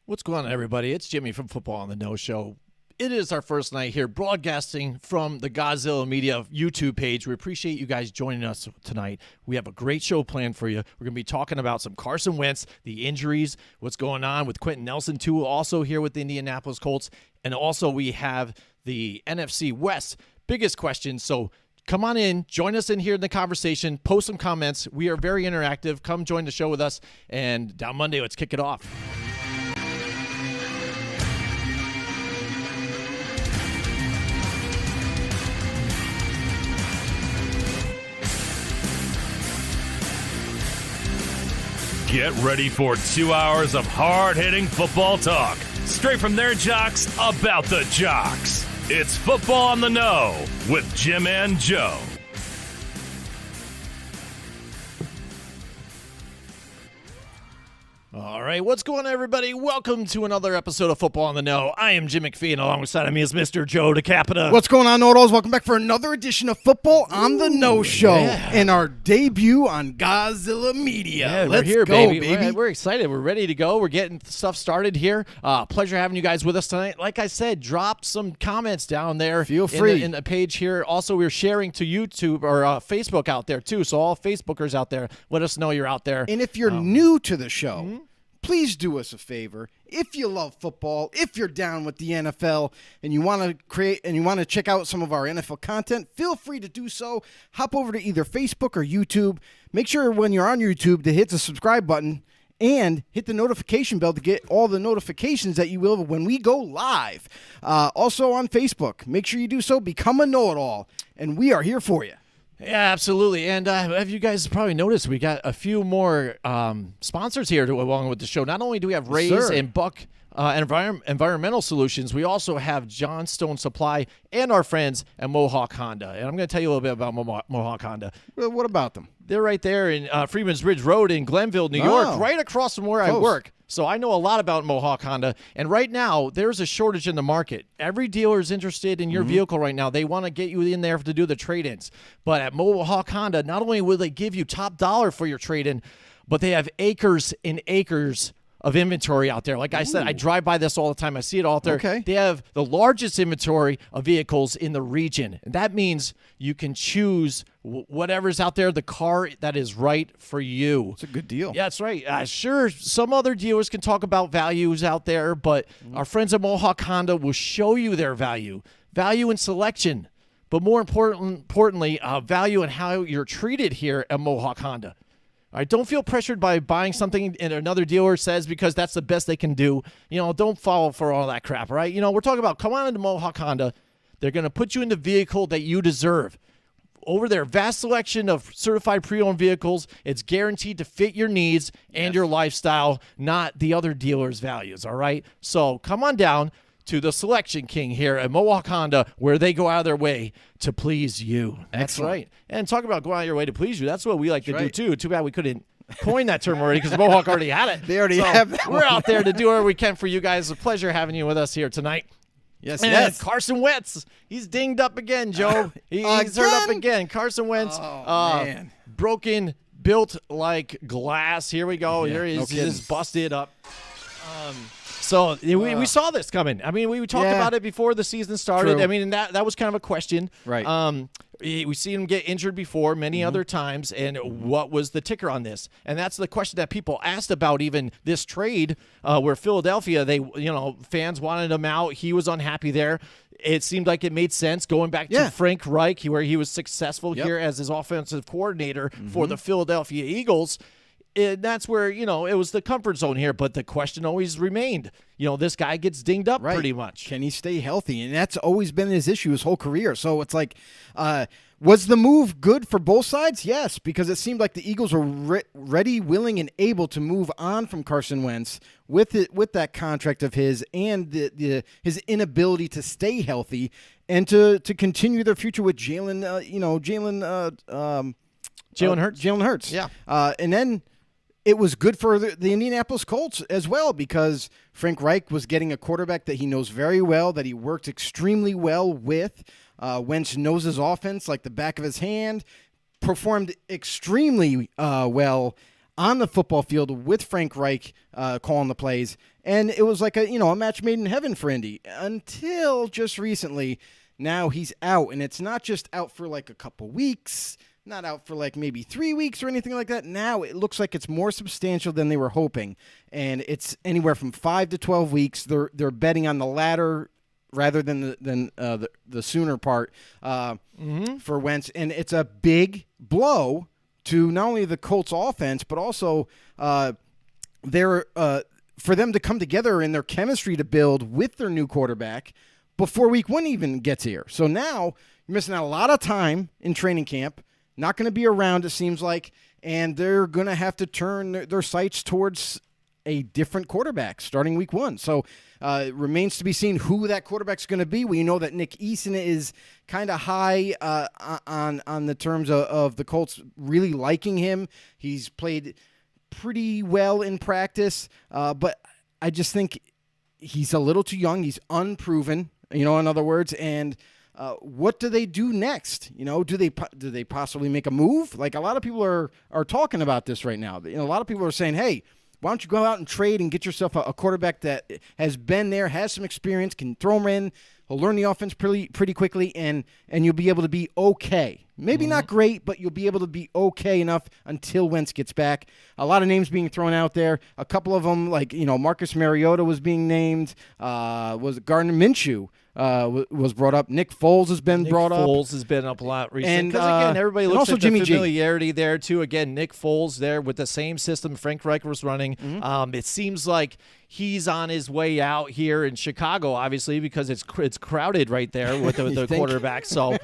What's going on, everybody? It's Jimmy from Football on the No Show. It is our first night here broadcasting from the Godzilla Media YouTube page. We appreciate you guys joining us tonight. We have a great show planned for you. We're going to be talking about some Carson Wentz, the injuries, what's going on with Quentin Nelson, too, also here with the Indianapolis Colts. And also we have the NFC West biggest question. So come on in, join us in here in the conversation, post some comments. We are very interactive. Come join the show with us. And down Monday, let's kick it off. Get ready for 2 hours of hard-hitting football talk, straight from their jocks about the jocks. It's Football on the No with Jim and Joe. All right, what's going on, everybody? Welcome to another episode of Football on the No. I am Jim McPhee, and alongside of me is Mr. Joe DeCapita. What's going on, Know-It-Alls? Welcome back for another edition of Football on the No Show and our debut on Godzilla Media. Yeah, Let's we're here, go, baby. We're excited. We're ready to go. We're getting stuff started here. Pleasure having you guys with us tonight. Like I said, drop some comments down there. Feel free. In the page here. Also, we're sharing to YouTube or Facebook out there, too. So all Facebookers out there, let us know you're out there. And if you're new to the show, please do us a favor. If you love football, if you're down with the NFL and you want to check out some of our NFL content, feel free to do so. Hop over to either Facebook or YouTube. Make sure when you're on YouTube to hit the subscribe button and hit the notification bell to get all the notifications that you will when we go live. Also on Facebook, make sure you do so. Become a know-it-all, and we are here for you. Yeah, absolutely. And have you guys probably noticed we got a few more sponsors here along with the show. Not only do we have Rays and Buck Environmental Solutions, we also have Johnstone Supply and our friends at Mohawk Honda. And I'm going to tell you a little bit about Mohawk Honda. Well, what about them? They're right there in Freeman's Ridge Road in Glenville, New York, right across from where I work. So I know a lot about Mohawk Honda. And right now, there's a shortage in the market. Every dealer is interested in your vehicle right now. They want to get you in there to do the trade-ins. But at Mohawk Honda, not only will they give you top dollar for your trade-in, but they have acres and acres of inventory out there. Like I said, I drive by this all the time. I see it all there. Okay. They have the largest inventory of vehicles in the region. And that means you can choose whatever's out there, the car that is right for you. It's a good deal. Yeah, that's right. Sure, some other dealers can talk about values out there, but our friends at Mohawk Honda will show you their value in selection, but more importantly, value in how you're treated here at Mohawk Honda. All right, don't feel pressured by buying something and another dealer says because that's the best they can do. Don't fall for all that crap, all right? We're talking about come on into Mohawk Honda. They're going to put you in the vehicle that you deserve. Over their vast selection of certified pre-owned vehicles, it's guaranteed to fit your needs and your lifestyle, not the other dealer's values, all right? So come on down to the Selection King here at Mohawk Honda, where they go out of their way to please you. That's right. And talk about going out of your way to please you. That's what we like to do, too. Too bad we couldn't coin that term already because Mohawk already had it. They already have that. We're out there to do whatever we can for you guys. It's a pleasure having you with us here tonight. Yes. Carson Wentz, he's dinged up again, Joe. He's hurt up again. Carson Wentz, man. broken, built like glass. Here we go. Here he is, just busted up. So we saw this coming. I mean, we talked about it before the season started. True. I mean, and that was kind of a question. Right. We seen him get injured before many other times, and what was the ticker on this? And that's the question that people asked about even this trade where Philadelphia, fans wanted him out. He was unhappy there. It seemed like it made sense going back to Frank Reich, where he was successful here as his offensive coordinator for the Philadelphia Eagles. That's where, it was the comfort zone here, but the question always remained, this guy gets dinged up pretty much. Can he stay healthy? And that's always been his issue his whole career. So it's like, was the move good for both sides? Yes, because it seemed like the Eagles were ready, willing, and able to move on from Carson Wentz with that contract of his and his inability to stay healthy and to continue their future with Jalen Hurts. Jalen Hurts. Yeah. And then it was good for the Indianapolis Colts as well because Frank Reich was getting a quarterback that he knows very well, that he worked extremely well with. Wentz knows his offense like the back of his hand, performed extremely well on the football field with Frank Reich calling the plays. And it was like a match made in heaven for Indy until just recently. Now he's out, and it's not just out for like a couple weeks, not out for like maybe 3 weeks or anything like that. Now it looks like it's more substantial than they were hoping, and it's anywhere from 5 to 12 weeks. They're betting on the latter rather than the sooner part for Wentz, and it's a big blow to not only the Colts offense but also for them to come together and their chemistry to build with their new quarterback before week 1 even gets here. So now you're missing out a lot of time in training camp. Not going to be around, it seems like, and they're going to have to turn their sights towards a different quarterback starting week 1. So it remains to be seen who that quarterback's going to be. We know that Nick Eason is kind of high on the terms of the Colts really liking him. He's played pretty well in practice, but I just think he's a little too young. He's unproven, in other words, and what do they do next? Do they possibly make a move? Like a lot of people are talking about this right now. A lot of people are saying, hey, why don't you go out and trade and get yourself a quarterback that has been there, has some experience, can throw him in, he'll learn the offense pretty quickly, and you'll be able to be okay. Maybe not great, but you'll be able to be okay enough until Wentz gets back. A lot of names being thrown out there. A couple of them, like Marcus Mariota was being named. Was Gardner Minshew was brought up. Nick Foles has been brought up. Nick Foles has been up a lot recently. Because, again, everybody looks also at Jimmy the G. familiarity there, too. Again, Nick Foles there with the same system Frank Reich was running. It seems like he's on his way out here in Chicago, obviously, because it's crowded right there with the quarterback. So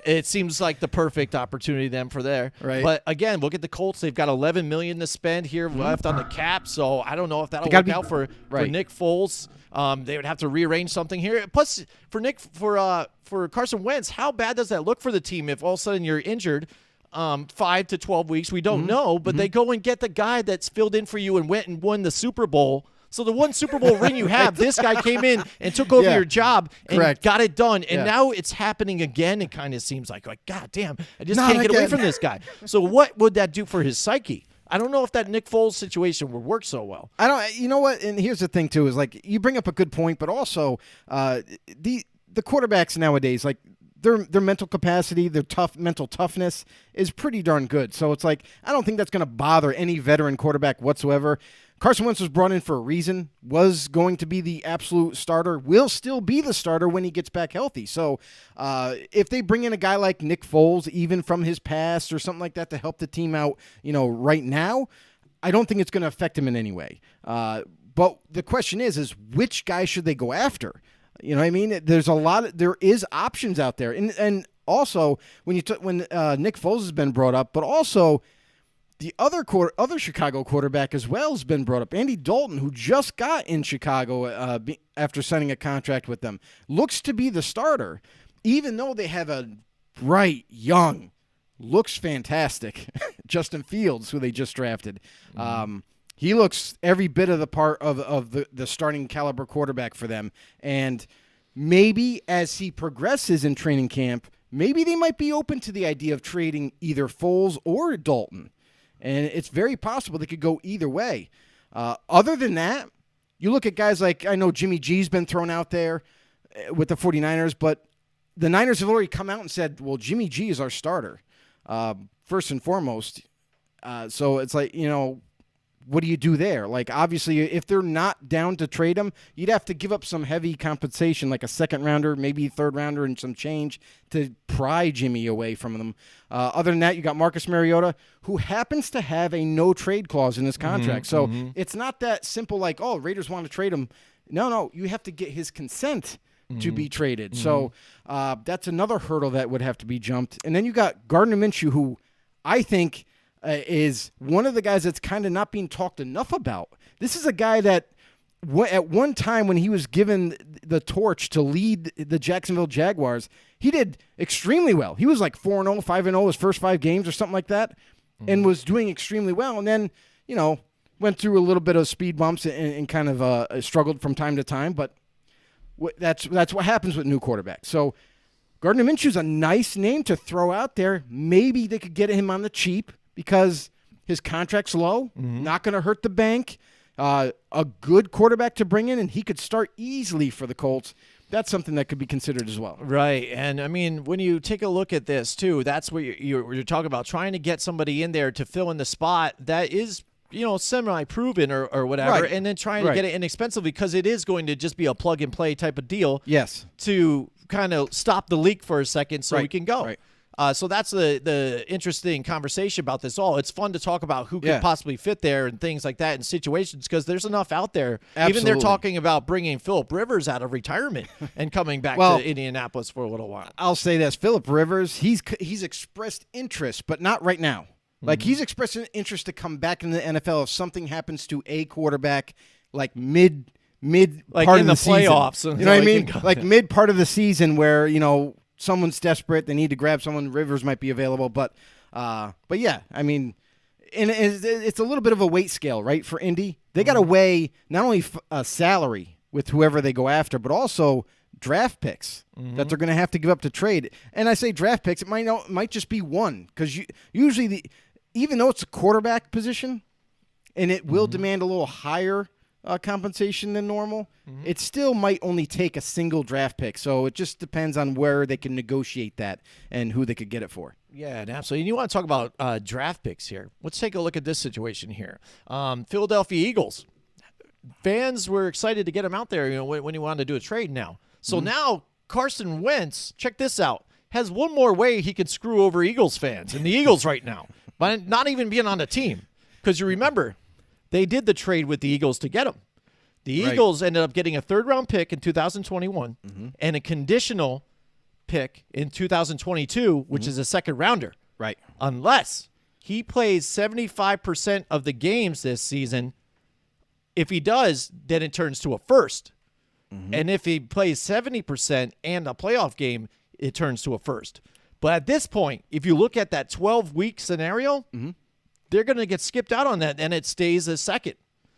it seems like the perfect opportunity then for there. Right. But, again, look at the Colts. They've got $11 million to spend here left on the cap. So I don't know if that'll work out for Nick Foles. They would have to rearrange something here. Plus, for Carson Wentz, how bad does that look for the team if all of a sudden you're injured 5 to 12 weeks? We don't know, but they go and get the guy that's filled in for you and went and won the Super Bowl. So the one Super Bowl ring you have, this guy came in and took over your job and got it done. And now it's happening again. It kind of seems like, God damn, I just can't get away from this guy. So what would that do for his psyche? I don't know if that Nick Foles situation would work so well. I don't. You know what? And here's the thing too: is like you bring up a good point, but also the quarterbacks nowadays, like their mental capacity, their mental toughness is pretty darn good. So it's like I don't think that's going to bother any veteran quarterback whatsoever. Carson Wentz was brought in for a reason, was going to be the absolute starter, will still be the starter when he gets back healthy. So if they bring in a guy like Nick Foles, even from his past or something like that to help the team out, right now, I don't think it's going to affect him in any way. But the question is which guy should they go after? You know what I mean? There is options out there. And also when Nick Foles has been brought up, but also the other Chicago quarterback as well has been brought up. Andy Dalton, who just got in Chicago after signing a contract with them, looks to be the starter, even though they have a bright, young, looks fantastic Justin Fields, who they just drafted. He looks every bit of the part of the starting caliber quarterback for them. And maybe as he progresses in training camp, maybe they might be open to the idea of trading either Foles or Dalton. And it's very possible they could go either way. Other than that, you look at guys like, I know Jimmy G's been thrown out there with the 49ers, but the Niners have already come out and said, well, Jimmy G is our starter, first and foremost. So it's like, what do you do there? Like, obviously, if they're not down to trade him, you'd have to give up some heavy compensation, like a second rounder, maybe third rounder, and some change to pry Jimmy away from them. Other than that, you got Marcus Mariota, who happens to have a no-trade clause in his contract. So it's not that simple like, oh, Raiders want to trade him. No, you have to get his consent to be traded. So that's another hurdle that would have to be jumped. And then you got Gardner Minshew, who I think is one of the guys that's kind of not being talked enough about. This is a guy that at one time when he was given the torch to lead the Jacksonville Jaguars, he did extremely well. He was like 4-0, 5-0 his first 5 games or something like that, and was doing extremely well. And then, went through a little bit of speed bumps and kind of struggled from time to time. But that's what happens with new quarterbacks. So Gardner Minshew's a nice name to throw out there. Maybe they could get him on the cheap, because His contract's low, not going to hurt the bank. A good quarterback to bring in, and he could start easily for the Colts. That's something that could be considered as well. Right. And, I mean, when you take a look at this, too, that's what you're talking about, trying to get somebody in there to fill in the spot that is, semi-proven or whatever, and then trying to get it inexpensively because it is going to just be a plug-and-play type of deal. Yes. To kind of stop the leak for a second so we can go. Right. So that's the interesting conversation about this all. It's fun to talk about who could possibly fit there and things like that in situations because there's enough out there. Absolutely. Even they're talking about bringing Phillip Rivers out of retirement and coming back to Indianapolis for a little while. I'll say this. Phillip Rivers, he's expressed interest, but not right now. Like, he's expressed an interest to come back in the NFL if something happens to a quarterback, like mid like part in of the the playoffs. season. You know what I mean? Like mid part of the season where, someone's desperate, they need to grab someone, Rivers might be available. But yeah, I mean, and it's a little bit of a weight scale, right, for Indy. They got to weigh not only salary with whoever they go after, but also draft picks that they're going to have to give up to trade. And I say draft picks, it might just be one because usually even though it's a quarterback position and it will demand a little higher compensation than normal, it still might only take a single draft pick. So it just depends on where they can negotiate that and who they could get it for. Yeah, absolutely. And you want to talk about draft picks here. Let's take a look at this situation here. Philadelphia Eagles. Fans were excited to get him out there when he wanted to do a trade now. So now Carson Wentz, check this out, has one more way he can screw over Eagles fans and the Eagles right now by not even being on the team. Because you remember, they did the trade with the Eagles to get him. The Eagles ended up getting a third-round pick in 2021 and a conditional pick in 2022, which is a second-rounder. Right. Unless he plays 75% of the games this season. If he does, then it turns to a first. And if he plays 70% and a playoff game, it turns to a first. But at this point, if you look at that 12-week scenario, they're going to get skipped out on that, and it stays a second.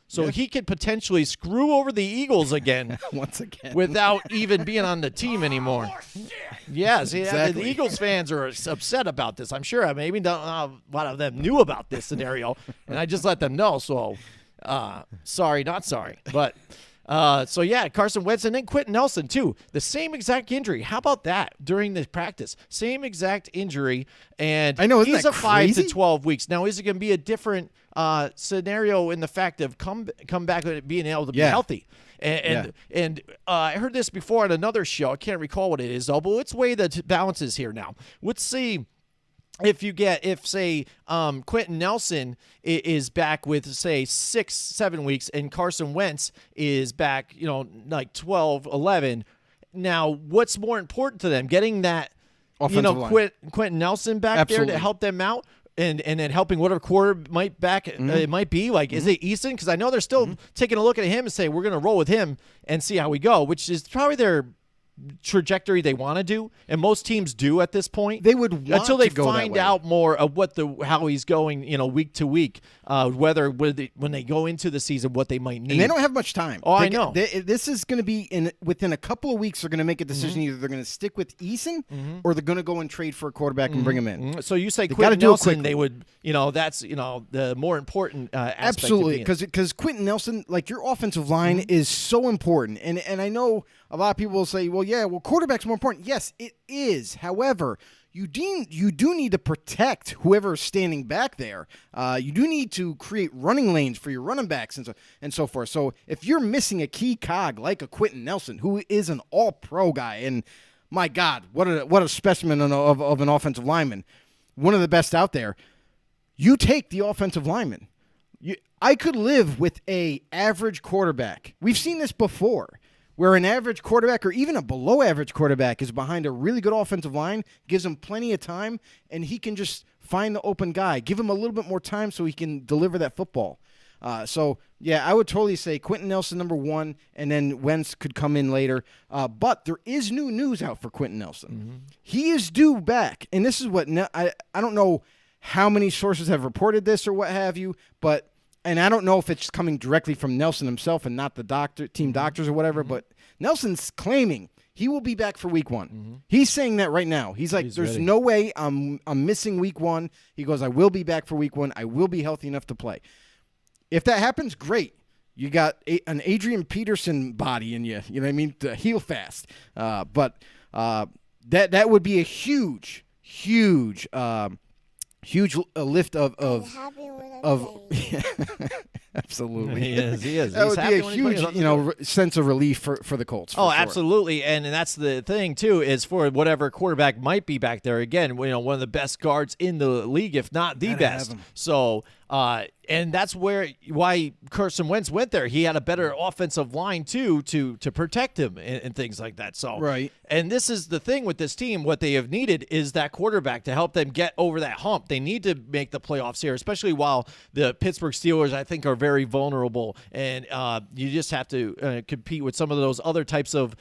So he could potentially screw over the Eagles again. Once again. Without even being on the team anymore. Yes, Exactly. The Eagles fans are upset about this. I'm sure maybe a lot of them knew about this scenario, and I just let them know. So, sorry, not sorry. But, Carson Wentz and then Quentin Nelson, too. The same exact injury. How about that during the practice? Same exact injury, and I know, isn't he's that a 5 to crazy? 12 weeks. Now, is it going to be a different scenario in the fact of come back and being able to be healthy? And I heard this before on another show. I can't recall what it is, though, but let's weigh the balances here now. Let's see if Quentin Nelson is back with, say, 6-7 weeks and Carson Wentz is back, like 12, 11. Now, what's more important to them? Getting that, Offensive line. Quentin Nelson back there to help them out? And then helping whatever quarter it might be. Like, is it Easton? Because I know they're still taking a look at him and say, we're going to roll with him and see how we go, which is probably their trajectory they want to do, and most teams do at this point. They would want until they to go find that way. out more of how he's going, week to week, whether when they go into the season what they might need. And they don't have much time. I know. This is going to be within a couple of weeks. They're going to make a decision. Either they're going to stick with Eason or they're going to go and trade for a quarterback and bring him in. So you say They Quentin gotta do it Nelson, quickly. they would, that's the more important aspect. Absolutely, of being- because Quentin Nelson, like your offensive line is so important, and I know a lot of people will say, well, quarterback's more important. Yes, it is. However, you do need to protect whoever's standing back there. You do need to create running lanes for your running backs and so forth. So if you're missing a key cog like a Quentin Nelson, who is an all-pro guy, and my God, what a specimen of an offensive lineman, one of the best out there. You take the offensive lineman. I could live with a average quarterback. We've seen this before, where an average quarterback or even a below-average quarterback is behind a really good offensive line, gives him plenty of time, and he can just find the open guy, give him a little bit more time so he can deliver that football. I would totally say Quentin Nelson number one, and then Wentz could come in later. But there is new news out for Quentin Nelson. He is due back, and this is what I don't know how many sources have reported this or what have you, and I don't know if it's coming directly from Nelson himself and not the team doctors or whatever, but Nelson's claiming He will be back for week 1. He's saying that right now. He's like, there's no way I'm missing week 1. He goes, I will be back for week 1. I will be healthy enough to play. If that happens, great. You got an Adrian Peterson body in you. You know what I mean? To heal fast. But that would be a huge lift of absolutely. He is. That He's would happy be a when he plays. huge, sense of relief for the Colts. Oh, for sure. absolutely, and that's the thing too. Is for whatever quarterback might be back there again. One of the best guards in the league, if not the best. So. And that's why Carson Wentz went there. He had a better offensive line too to protect him and things like that. So right. And this is the thing with this team. What they have needed is that quarterback to help them get over that hump. They need to make the playoffs here, especially while the Pittsburgh Steelers, I think, are very vulnerable. And you just have to compete with some of those other types of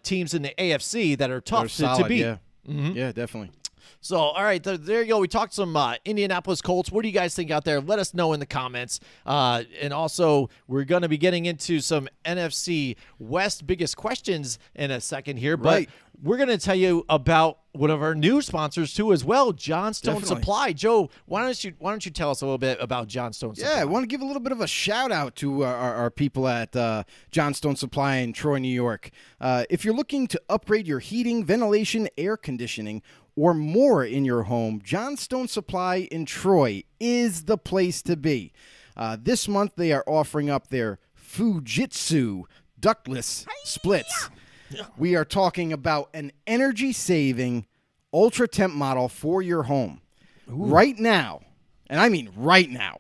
teams in the AFC that are tough to beat. Yeah. Yeah, definitely. So, all right, there you go. We talked some Indianapolis Colts. What do you guys think out there? Let us know in the comments. And also, we're going to be getting into some NFC West biggest questions in a second here. But we're going to tell you about one of our new sponsors, too, as well, Johnstone Supply. Joe, why don't you tell us a little bit about Johnstone Supply? Yeah, I want to give a little bit of a shout-out to our people at Johnstone Supply in Troy, New York. If you're looking to upgrade your heating, ventilation, air conditioning, or more in your home, Johnstone Supply in Troy is the place to be. This month, they are offering up their Fujitsu ductless splits. We are talking about an energy-saving ultra-temp model for your home. Ooh. Right now, and I mean right now,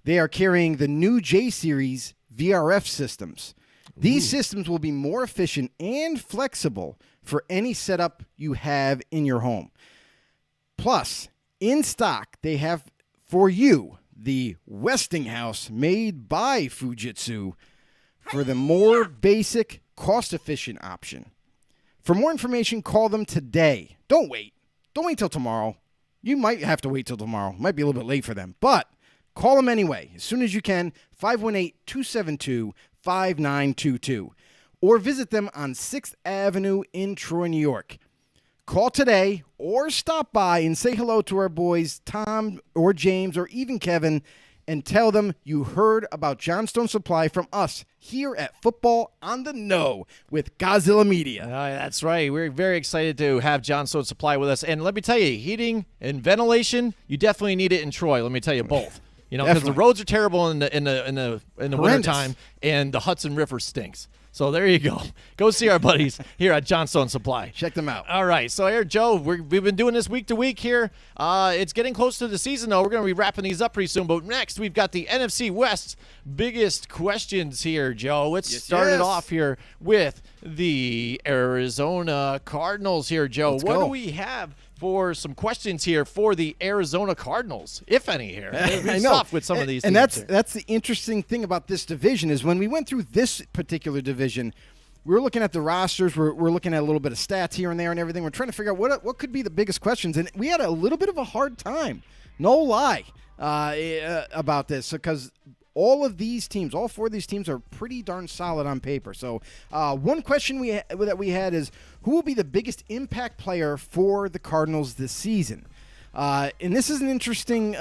they are carrying the new J-Series VRF systems. These systems will be more efficient and flexible for any setup you have in your home. Plus, in stock, they have for you the Westinghouse made by Fujitsu for the more basic, cost-efficient option. For more information, call them today. Don't wait. Don't wait till tomorrow. You might have to wait till tomorrow. Might be a little bit late for them. But call them anyway, as soon as you can, 518-272-5922. Or visit them on 6th Avenue in Troy, New York. Call today or stop by and say hello to our boys, Tom or James or even Kevin, and tell them you heard about Johnstone Supply from us here at Football on the Know with Godzilla Media. That's right. We're very excited to have Johnstone Supply with us. And let me tell you, heating and ventilation, you definitely need it in Troy. Let me tell you both. Because the roads are terrible in the wintertime, and the Hudson River stinks. So there you go. Go see our buddies here at Johnstone Supply. Check them out. All right. So here, Joe, we've been doing this week to week here. It's getting close to the season, though. We're going to be wrapping these up pretty soon. But next, we've got the NFC West biggest questions here, Joe. Let's start it off here with the Arizona Cardinals here, Joe. What do we have for some questions here for the Arizona Cardinals, if any here? I know. With some of these and that's the interesting thing about this division is when we went through this particular division, we were looking at the rosters, we're looking at a little bit of stats here and there and everything. We're trying to figure out what could be the biggest questions, and we had a little bit of a hard time, no lie, about this because all 4 of these teams are pretty darn solid on paper. So one question that we had is, who will be the biggest impact player for the Cardinals this season? And this is an interesting,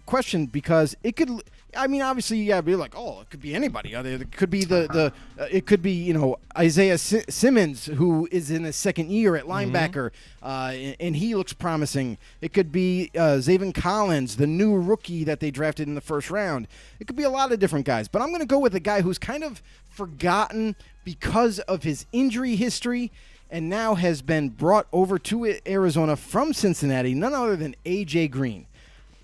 question because it could. I mean, obviously, you got to be like, it could be anybody. It could be it could be Isaiah Simmons, who is in his second year at linebacker, and he looks promising. It could be Zaven Collins, the new rookie that they drafted in the first round. It could be a lot of different guys, but I'm going to go with a guy who's kind of forgotten because of his injury history, and now has been brought over to Arizona from Cincinnati, none other than A.J. Green.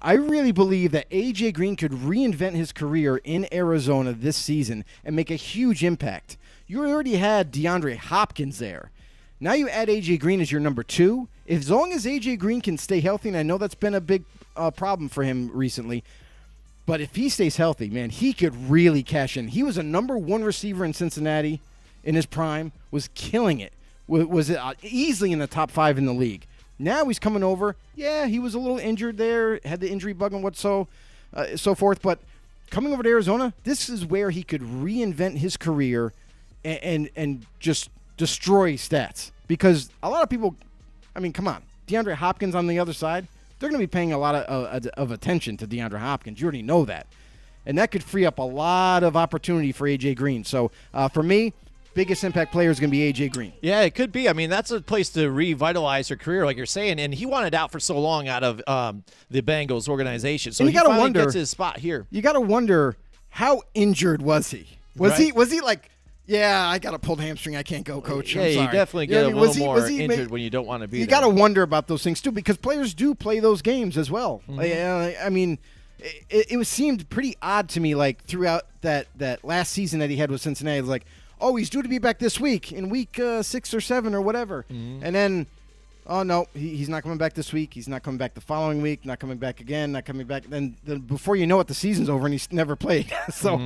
I really believe that A.J. Green could reinvent his career in Arizona this season and make a huge impact. You already had DeAndre Hopkins there. Now you add A.J. Green as your number 2. As long as A.J. Green can stay healthy, and I know that's been a big problem for him recently, but if he stays healthy, man, he could really cash in. He was a number 1 receiver in Cincinnati in his prime, was killing it. Was easily in the top 5 in the league. Now he's coming over. Yeah, he was a little injured there, had the injury bug and so forth. But coming over to Arizona, this is where he could reinvent his career and just destroy stats because a lot of people, I mean, come on, DeAndre Hopkins on the other side, they're going to be paying a lot of attention to DeAndre Hopkins. You already know that. And that could free up a lot of opportunity for A.J. Green. So, for me, biggest impact player is going to be A.J. Green. Yeah, it could be. I mean, that's a place to revitalize your career, like you're saying. And he wanted out for so long out of the Bengals organization. So he finally gets his spot here. You got to wonder, how injured was he? Was he like, yeah, I got a pulled hamstring. I can't go, coach. Yeah, I'm sorry. you definitely get a little more injured when you don't want to be there. You got to wonder about those things, too, because players do play those games as well. I mean, it seemed pretty odd to me, like, throughout that last season that he had with Cincinnati. It was like, oh, he's due to be back this week, in week 6 or 7 or whatever. And then, oh, no, he's not coming back this week. He's not coming back the following week, not coming back again, not coming back. Then before you know it, the season's over and he's never played. So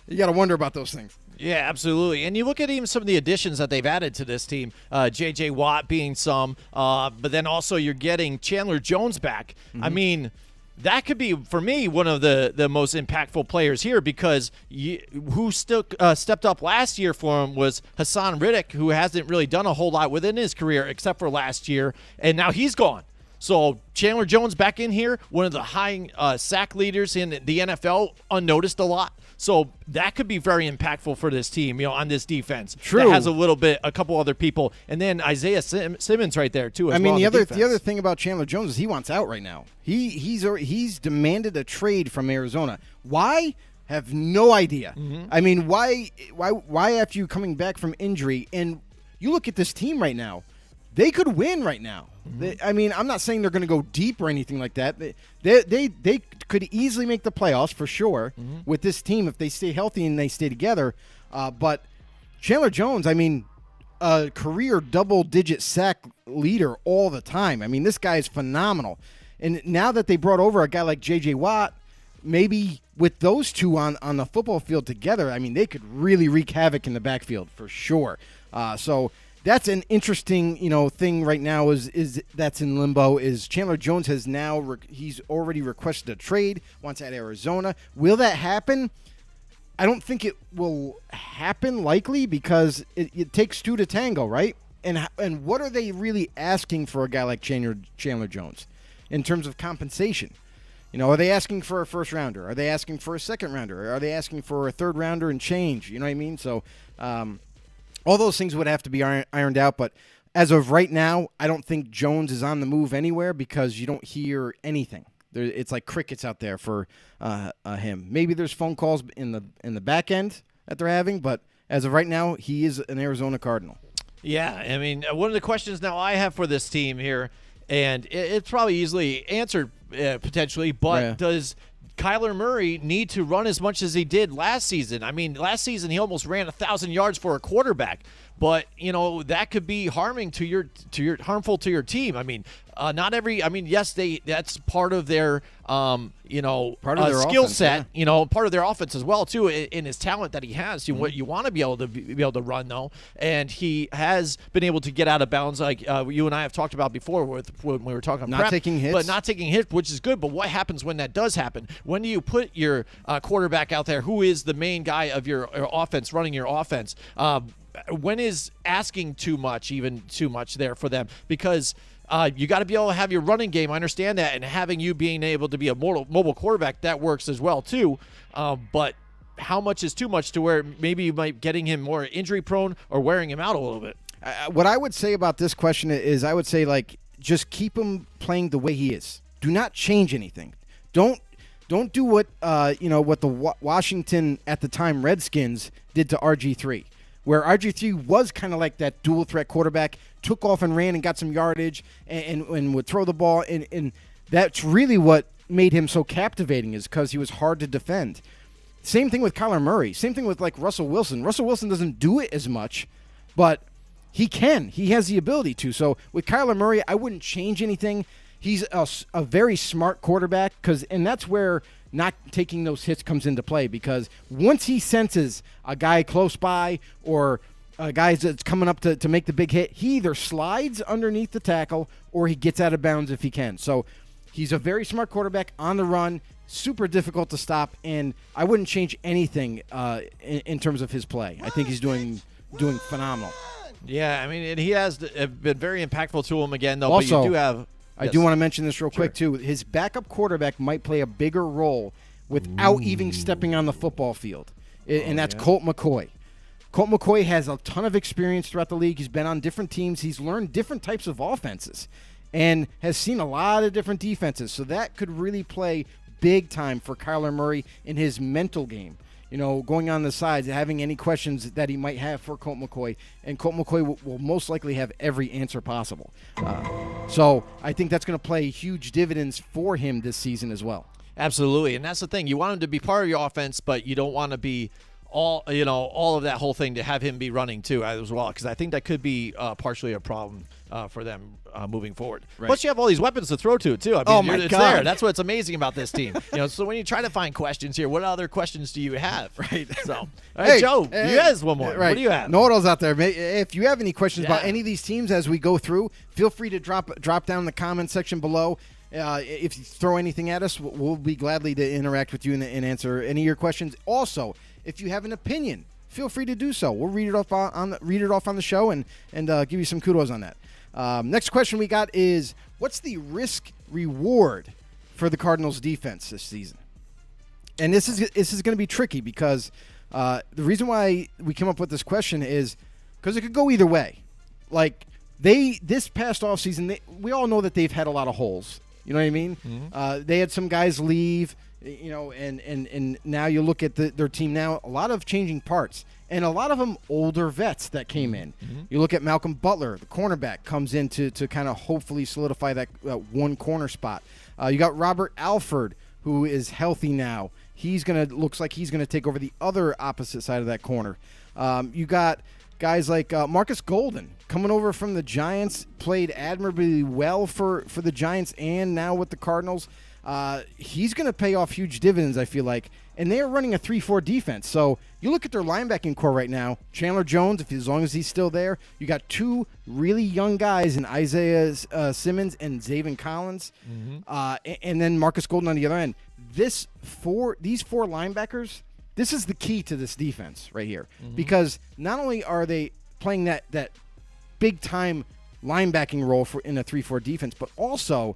you got to wonder about those things. Yeah, absolutely. And you look at even some of the additions that they've added to this team, J.J. Watt being some, but then also you're getting Chandler Jones back. I mean, that could be, for me, one of the most impactful players here because who still stepped up last year for him was Hassan Riddick, who hasn't really done a whole lot within his career except for last year, and now he's gone. So Chandler Jones back in here, one of the high sack leaders in the NFL, unnoticed a lot. So that could be very impactful for this team, on this defense. True. That has a couple other people, and then Isaiah Simmons right there too. The other thing about Chandler Jones is he wants out right now. He's demanded a trade from Arizona. Why? Have no idea. I mean, why after you coming back from injury, and you look at this team right now, they could win right now. I'm not saying they're going to go deep or anything like that. They could easily make the playoffs for sure with this team if they stay healthy and they stay together. But Chandler Jones, a career double-digit sack leader all the time. This guy is phenomenal. And now that they brought over a guy like J.J. Watt, maybe with those two on the football field together, they could really wreak havoc in the backfield for sure. So that's an interesting, thing right now is that's in limbo. Is Chandler Jones has now he's already requested a trade, wants at Arizona. Will that happen? I don't think it will happen likely because it takes two to tango, right? And what are they really asking for a guy like Chandler Jones in terms of compensation? Are they asking for a first rounder? Are they asking for a second rounder? Are they asking for a third rounder and change? You know what I mean? So all those things would have to be ironed out. But as of right now, I don't think Jones is on the move anywhere because you don't hear anything. It's like crickets out there for him. Maybe there's phone calls in the back end that they're having, but as of right now, he is an Arizona Cardinal. Yeah, one of the questions now I have for this team here, and it's probably easily answered potentially, but does Kyler Murray need to run as much as he did last season? Last season he almost ran 1,000 yards for a quarterback, but that could be harmful to your team. Not every. Yes, that's part of their part of their skill set. Yeah. Part of their offense as well too, in his talent that he has. What you want to be able to run though, and he has been able to get out of bounds, like you and I have talked about before when we were talking about taking hits, but not taking hits, which is good. But what happens when that does happen? When do you put your quarterback out there, who is the main guy of your offense, running your offense? When is asking too much there for them? Because you got to be able to have your running game. I understand that, and having you being able to be a mobile quarterback, that works as well too. But how much is too much to where maybe you might getting him more injury prone or wearing him out a little bit? What I would say about this question is I would say just keep him playing the way he is. Do not change anything. Don't do what what the Washington at the time Redskins did to RG3. Where RG3 was kind of like that dual-threat quarterback, took off and ran and got some yardage and would throw the ball. And that's really what made him so captivating is because he was hard to defend. Same thing with Kyler Murray. Same thing with, Russell Wilson. Russell Wilson doesn't do it as much, but he can. He has the ability to. So with Kyler Murray, I wouldn't change anything. He's a very smart quarterback, and that's where not taking those hits comes into play, because once he senses a guy close by or a guy that's coming up to make the big hit, he either slides underneath the tackle or he gets out of bounds if he can. So he's a very smart quarterback on the run, super difficult to stop, and I wouldn't change anything in terms of his play. I think he's doing phenomenal. Yeah, I mean, and he has been very impactful to him again, though. Also, but you do have. I do want to mention this real quick, too. His backup quarterback might play a bigger role without even stepping on the football field, and that's Colt McCoy. Colt McCoy has a ton of experience throughout the league. He's been on different teams. He's learned different types of offenses and has seen a lot of different defenses. So that could really play big time for Kyler Murray in his mental game. You know, going on the sides, having any questions that he might have for Colt McCoy. And Colt McCoy will most likely have every answer possible. So I think that's going to play huge dividends for him this season as well. Absolutely. And that's the thing. You want him to be part of your offense, but you don't want to be all of that whole thing to have him be running too as well, because I think that could be partially a problem for them moving forward. Right. Plus, you have all these weapons to throw to too. I mean, oh my it's God. there. That's what's amazing about this team. So when you try to find questions here, what other questions do you have? Right. So, all right, hey, Joe, you guys one more. Right. What do you have? Know-it-alls out there. If you have any questions about any of these teams as we go through, feel free to drop down in the comment section below. If you throw anything at us, we'll be gladly to interact with you and answer any of your questions. Also, if you have an opinion, feel free to do so. We'll read it off on the show and give you some kudos on that. Next question we got is, what's the risk reward for the Cardinals defense this season? And this is going to be tricky because the reason why we came up with this question is because it could go either way. Like this past offseason, we all know that they've had a lot of holes. You know what I mean? Mm-hmm. They had some guys leave. And now you look at their team now, a lot of changing parts, and a lot of them older vets that came in. Mm-hmm. You look at Malcolm Butler, the cornerback, comes in to kind of hopefully solidify that one corner spot. You got Robert Alford, who is healthy now. Looks like he's gonna take over the other opposite side of that corner. You got guys like Marcus Golden coming over from the Giants, played admirably well for the Giants and now with the Cardinals. He's going to pay off huge dividends, I feel like. And they are running a 3-4 defense. So you look at their linebacking core right now. Chandler Jones, as long as he's still there. You got two really young guys in Isaiah Simmons and Zaven Collins. Mm-hmm. And then Marcus Golden on the other end. These four linebackers, this is the key to this defense right here. Mm-hmm. Because not only are they playing that big-time linebacking role in a 3-4 defense, but also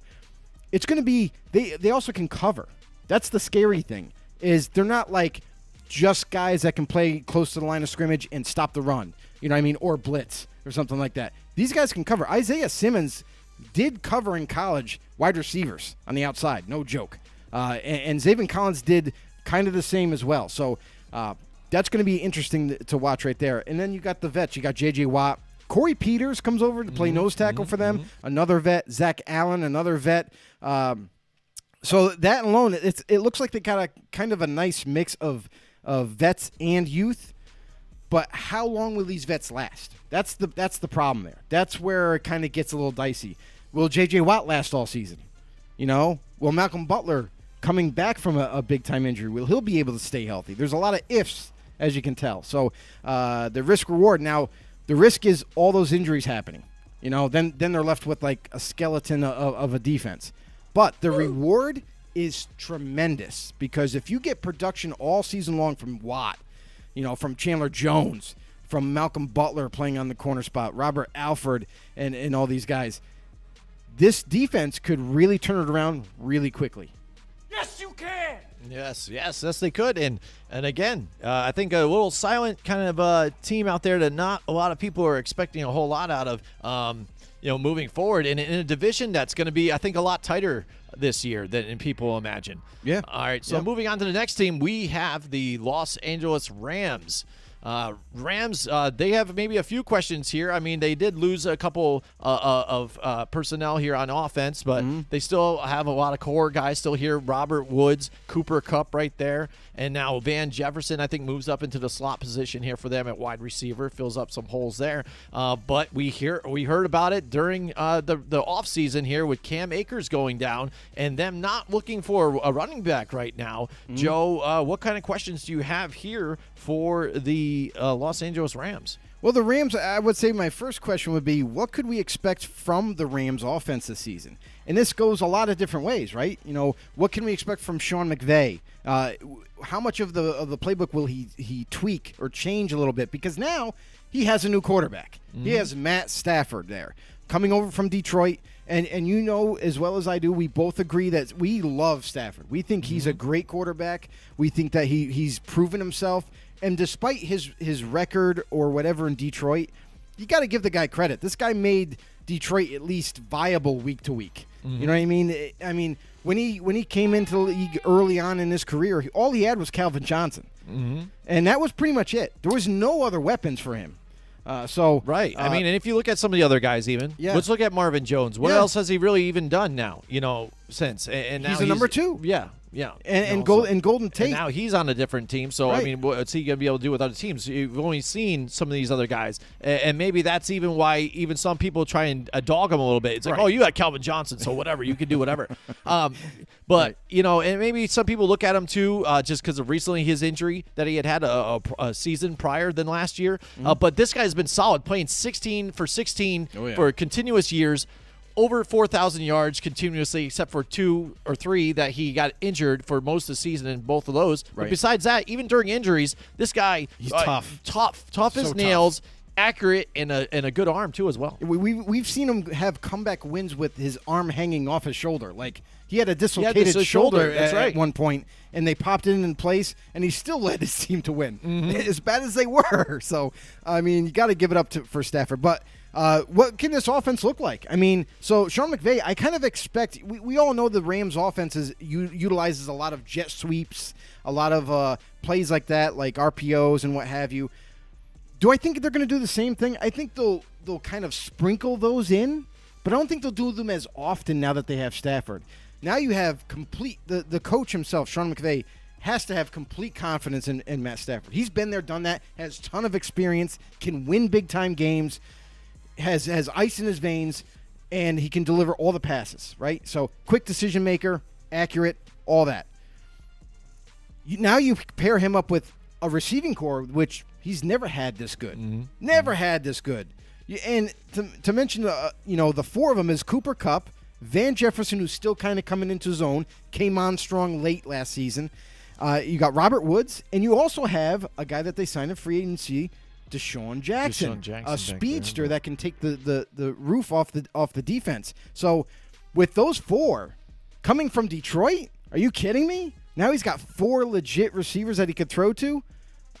it's going to be they also can cover. That's the scary thing, is they're not like just guys that can play close to the line of scrimmage and stop the run, you know what I mean, or blitz or something like that. These guys can cover. Isaiah Simmons did cover in college wide receivers on the outside, no joke. And Zaven Collins did kind of the same as well. So that's going to be interesting to watch right there. And then you got the vets. You got J.J. Watt. Corey Peters comes over to play nose tackle for them. Mm-hmm. Another vet. Zach Allen, another vet. So that alone, it looks like they got a kind of a nice mix of vets and youth. But how long will these vets last? That's the problem there. That's where it kind of gets a little dicey. Will J.J. Watt last all season? You know? Will Malcolm Butler, coming back from a big-time injury, will he be able to stay healthy? There's a lot of ifs, as you can tell. So the risk-reward. Now, the risk is all those injuries happening. You know, then they're left with like a skeleton of a defense. But the reward is tremendous, because if you get production all season long from Watt, you know, from Chandler Jones, from Malcolm Butler playing on the corner spot, Robert Alford, and all these guys, this defense could really turn it around really quickly. Yes, you can. Yes, they could. And again, I think a little silent kind of team out there that not a lot of people are expecting a whole lot out of, moving forward in a division that's going to be, I think, a lot tighter this year than people imagine. Yeah. All right, so moving on to the next team, we have the Los Angeles Rams. Rams, they have maybe a few questions here. I mean, they did lose a couple of personnel here on offense, but they still have a lot of core guys still here. Robert Woods, Cooper Kupp right there, and now Van Jefferson, I think, moves up into the slot position here for them at wide receiver, fills up some holes there. But we heard about it during the offseason here with Cam Akers going down and them not looking for a running back right now. Joe, what kind of questions do you have here for the Los Angeles Rams? Well, the Rams, I would say my first question would be, what could we expect from the Rams offense this season? And this goes a lot of different ways, right? What can we expect from Sean McVay? How much of the playbook will he tweak or change a little bit? Because now he has a new quarterback. Mm-hmm. He has Matt Stafford there, coming over from Detroit. And as well as I do, we both agree that we love Stafford. We think he's a great quarterback. We think that he's proven himself. And despite his record or whatever in Detroit, you got to give the guy credit. This guy made Detroit at least viable week to week. Mm-hmm. You know what I mean? I mean, when he came into the league early on in his career, all he had was Calvin Johnson. Mm-hmm. And that was pretty much it. There was no other weapons for him. Right. I mean, and if you look at some of the other guys, let's look at Marvin Jones. What else has he really even done now? Since and now he's a number 2. Yeah. And Golden Tate. And now he's on a different team. So right. I mean, what's he going to be able to do with other teams? You've only seen some of these other guys, and maybe that's even why even some people try and dog him a little bit. It's like, oh, you got Calvin Johnson, so whatever, you can do whatever. But and maybe some people look at him too, just because of recently his injury that he had a season prior than last year. But this guy's been solid, playing 16 for 16 for continuous years. Over 4,000 yards continuously, except for 2 or 3 that he got injured for most of the season in both of those. Right. But besides that, even during injuries, this guy he's tough as nails, accurate, and a good arm too as well. We've seen him have comeback wins with his arm hanging off his shoulder. Like he had a dislocated shoulder at one point, and they popped it in place, and he still led his team to win, as bad as they were. So I mean, you got to give it up for Stafford, but. What can this offense look like? I mean, so Sean McVay, I kind of expect – we all know the Rams offense utilizes a lot of jet sweeps, a lot of plays like that, like RPOs and what have you. Do I think they're going to do the same thing? I think they'll kind of sprinkle those in, but I don't think they'll do them as often now that they have Stafford. Now you have complete – the coach himself, Sean McVay, has to have complete confidence in Matt Stafford. He's been there, done that, has a ton of experience, can win big-time games – has ice in his veins, and he can deliver all the passes, right? So quick decision maker, accurate, all that. Now you pair him up with a receiving core, which he's never had this good. Mm-hmm. Never had this good. And to mention, the 4 of them is Cooper Kupp, Van Jefferson, who's still kind of coming into his own, came on strong late last season. You got Robert Woods, and you also have a guy that they signed in free agency, Deshaun Jackson, a speedster that can take the roof off the defense. So with those 4 coming from Detroit, are you kidding me? Now he's got 4 legit receivers that he could throw to.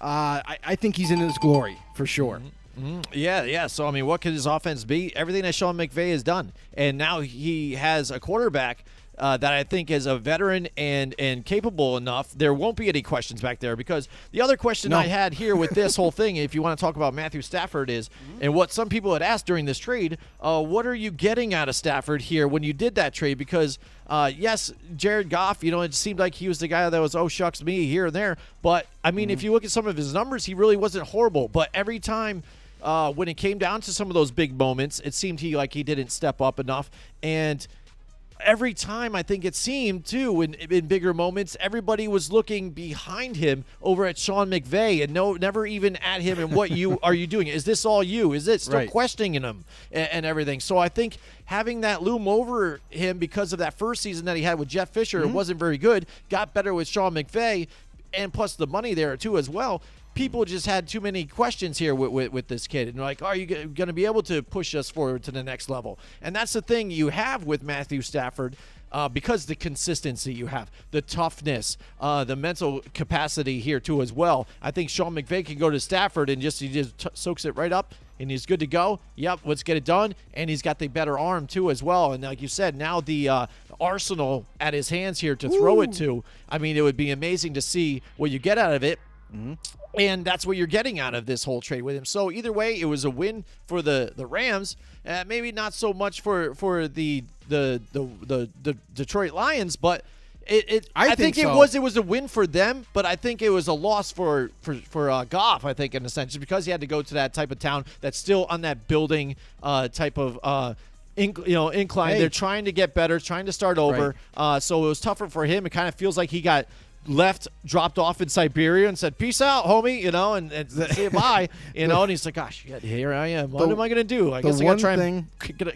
I think he's in his glory for sure. Mm-hmm. Yeah. So, I mean, what could his offense be? Everything that Sean McVay has done. And now he has a quarterback that I think is a veteran and capable enough. There won't be any questions back there, because the other question I had here with this whole thing, if you want to talk about Matthew Stafford, is, and what some people had asked during this trade, what are you getting out of Stafford here when you did that trade? Because, yes, Jared Goff, it seemed like he was the guy that was, oh, shucks me here and there. But, I mean, if you look at some of his numbers, he really wasn't horrible. But every time when it came down to some of those big moments, it seemed he didn't step up enough. And every time, I think it seemed, too, in bigger moments, everybody was looking behind him over at Sean McVay and never even at him and what are you doing? Is this all you? Is it still questioning him and everything? So I think having that loom over him because of that first season that he had with Jeff Fisher, it wasn't very good, got better with Sean McVay, and plus the money there, too, as well. People just had too many questions here with this kid. And like, are you going to be able to push us forward to the next level? And that's the thing you have with Matthew Stafford, because the consistency you have, the toughness, the mental capacity here too as well. I think Sean McVay can go to Stafford and he just soaks it right up, and he's good to go. Yep, let's get it done. And he's got the better arm too as well. And like you said, now the arsenal at his hands here to throw it to. I mean, it would be amazing to see what you get out of it. Mm-hmm. And that's what you're getting out of this whole trade with him. So either way, it was a win for the Rams. Maybe not so much for the Detroit Lions, but I think it was a win for them. But I think it was a loss for Goff. I think in a sense, because he had to go to that type of town that's still on that building type of incline. They're trying to get better, trying to start over. So it was tougher for him. It kind of feels like he got left, dropped off in Siberia and said, peace out, homie, and say bye, and he's like, gosh, here I am. What am I going to do? I guess I got to try and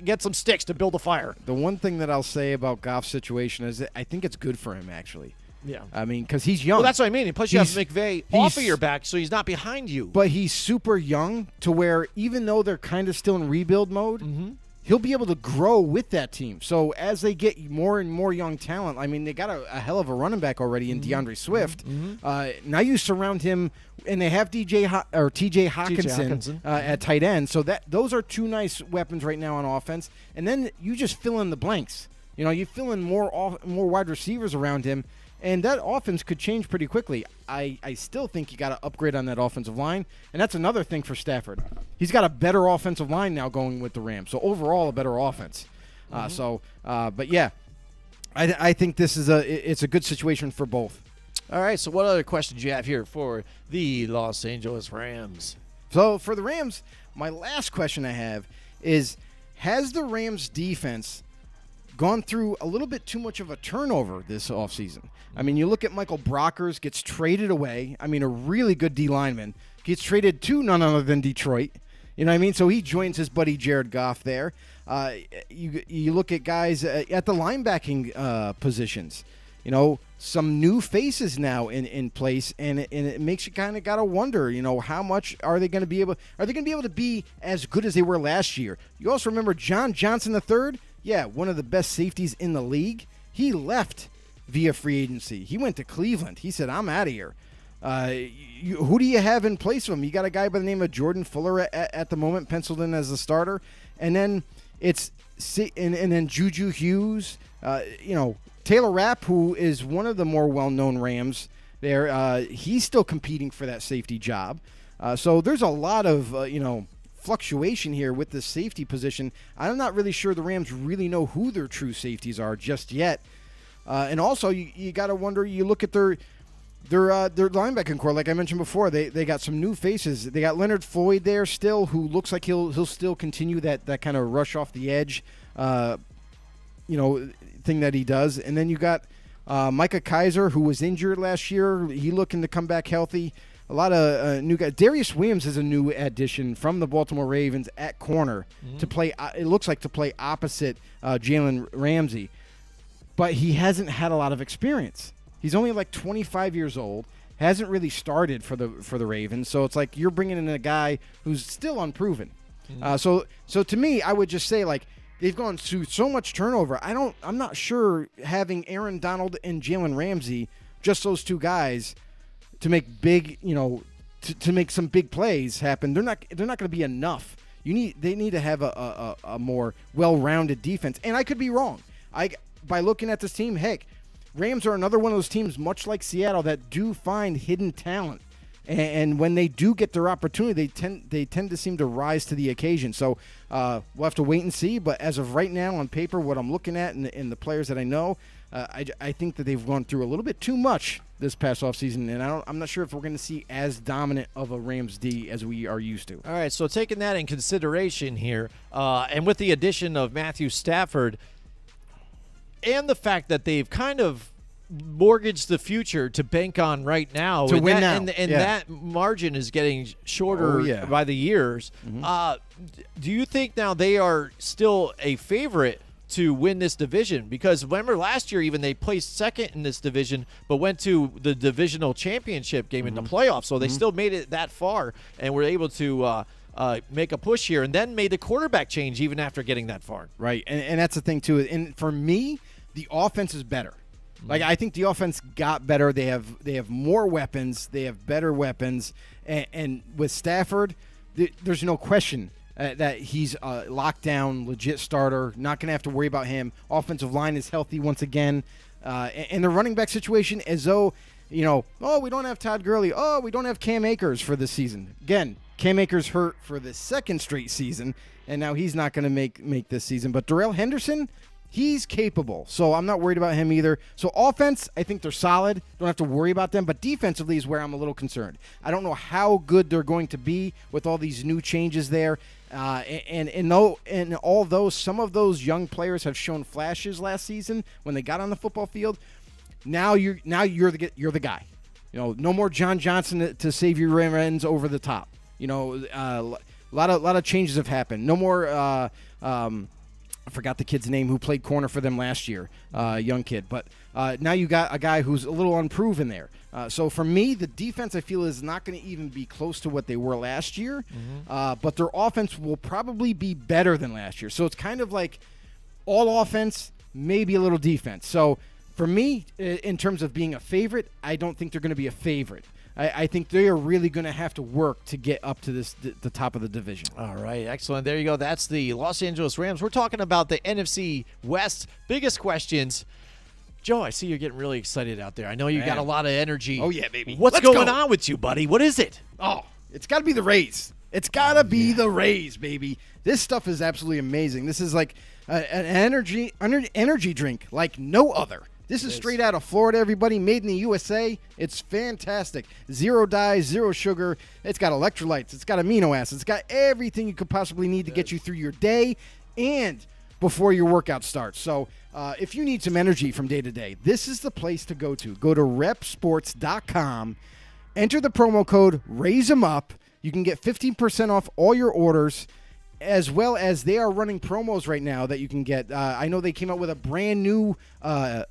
get some sticks to build a fire. The one thing that I'll say about Goff's situation is that I think it's good for him, actually. Yeah. I mean, because he's young. Well, that's what I mean. Plus, you have McVay off of your back, so he's not behind you. But he's super young to where even though they're kind of still in rebuild mode, he'll be able to grow with that team. So as they get more and more young talent, I mean, they got a hell of a running back already in DeAndre Swift. Now you surround him, and they have TJ Hawkinson at tight end. So those are two nice weapons right now on offense. And then you just fill in the blanks. You fill in more wide receivers around him. And that offense could change pretty quickly. I still think you got to upgrade on that offensive line, and that's another thing for Stafford. He's got a better offensive line now going with the Rams, so overall a better offense. But yeah, I think this is it's a good situation for both. All right. So what other questions do you have here for the Los Angeles Rams? So for the Rams, my last question I have is: has the Rams defense gone through a little bit too much of a turnover this offseason? I mean, you look at Michael Brockers gets traded away. I mean, a really good D lineman gets traded to none other than Detroit. You know what I mean? So he joins his buddy Jared Goff there. You look at guys at the linebacking positions. Some new faces now in place, and it makes you kind of gotta wonder. How much are they going to be able? Are they going to be able to be as good as they were last year? You also remember John Johnson III. Yeah, one of the best safeties in the league. He left via free agency. He went to Cleveland. He said, I'm out of here. Who do you have in place of him? You got a guy by the name of Jordan Fuller at the moment, penciled in as a starter. And then then Juju Hughes, Taylor Rapp, who is one of the more well-known Rams there. He's still competing for that safety job. So there's a lot of, fluctuation here with the safety position. I'm not really sure the Rams really know who their true safeties are just yet. And also, you got to wonder. You look at their linebacking core, like I mentioned before. They got some new faces. They got Leonard Floyd there still, who looks like he'll still continue that kind of rush off the edge, thing that he does. And then you got Micah Kaiser, who was injured last year. He looking to come back healthy. A lot of new guys. Darius Williams is a new addition from the Baltimore Ravens at corner to play. It looks like to play opposite Jalen Ramsey, but he hasn't had a lot of experience. He's only like 25 years old. Hasn't really started for the Ravens. So it's like you're bringing in a guy who's still unproven. So to me, I would just say like they've gone through so much turnover. I'm not sure having Aaron Donald and Jalen Ramsey, just those two guys, to make big, to make some big plays happen. They're not going to be enough. They need to have a more well-rounded defense. And I could be wrong. By looking at this team, heck, Rams are another one of those teams, much like Seattle, that do find hidden talent. And when they do get their opportunity, they tend to seem to rise to the occasion. So we'll have to wait and see. But as of right now, on paper, what I'm looking at and the players that I know, I think that they've gone through a little bit too much this past offseason, and I'm not sure if we're going to see as dominant of a Rams D as we are used to. All right, so taking that in consideration here, and with the addition of Matthew Stafford, and the fact that they've kind of mortgaged the future to bank on right now, to win now, and that margin is getting shorter by the years. Do you think now they are still a favorite to win this division? Because remember last year even they placed second in this division but went to the divisional championship game in the playoffs, so they still made it that far and were able to make a push here and then made the quarterback change even after getting that far. Right, and that's the thing too. And for me, the offense is better. Like I think the offense got better. They have more weapons. They have better weapons. And with Stafford, there's no question that he's a lockdown, legit starter. Not going to have to worry about him. Offensive line is healthy once again. And the running back situation, as though, we don't have Todd Gurley. Oh, we don't have Cam Akers for this season. Again, Cam Akers hurt for the second straight season, and now he's not going to make this season. But Darrell Henderson, he's capable, so I'm not worried about him either. So offense, I think they're solid. Don't have to worry about them. But defensively is where I'm a little concerned. I don't know how good they're going to be with all these new changes there. And although some of those young players have shown flashes last season when they got on the football field, Now you're the guy. You know, no more John Johnson to save your rear ends over the top. You know, a lot of changes have happened. No more. I forgot the kid's name who played corner for them last year, young kid. But now you got a guy who's a little unproven there. So for me, the defense I feel is not going to even be close to what they were last year. But their offense will probably be better than last year. So it's kind of like all offense, maybe a little defense. So for me, in terms of being a favorite, I don't think they're going to be a favorite. I think they are really going to have to work to get up to the top of the division. All right, excellent. There you go. That's the Los Angeles Rams. We're talking about the NFC West. Biggest questions. Joe, I see you're getting really excited out there. I know you got a lot of energy. Oh, yeah, baby. What's Let's going go. on with you, buddy? What is it? Oh, it's got to be the Rays. It's got to be the Rays, baby. This stuff is absolutely amazing. This is like an energy drink like no other. This is straight out of Florida, everybody. Made in the USA. It's fantastic. Zero dyes, zero sugar. It's got electrolytes. It's got amino acids. It's got everything you could possibly need to get you through your day and before your workout starts. So if you need some energy from day to day, this is the place to go to. Go to repsports.com. Enter the promo code RAISEMUP. You can get 15% off all your orders, as well as they are running promos right now that you can get. I know they came out with a brand new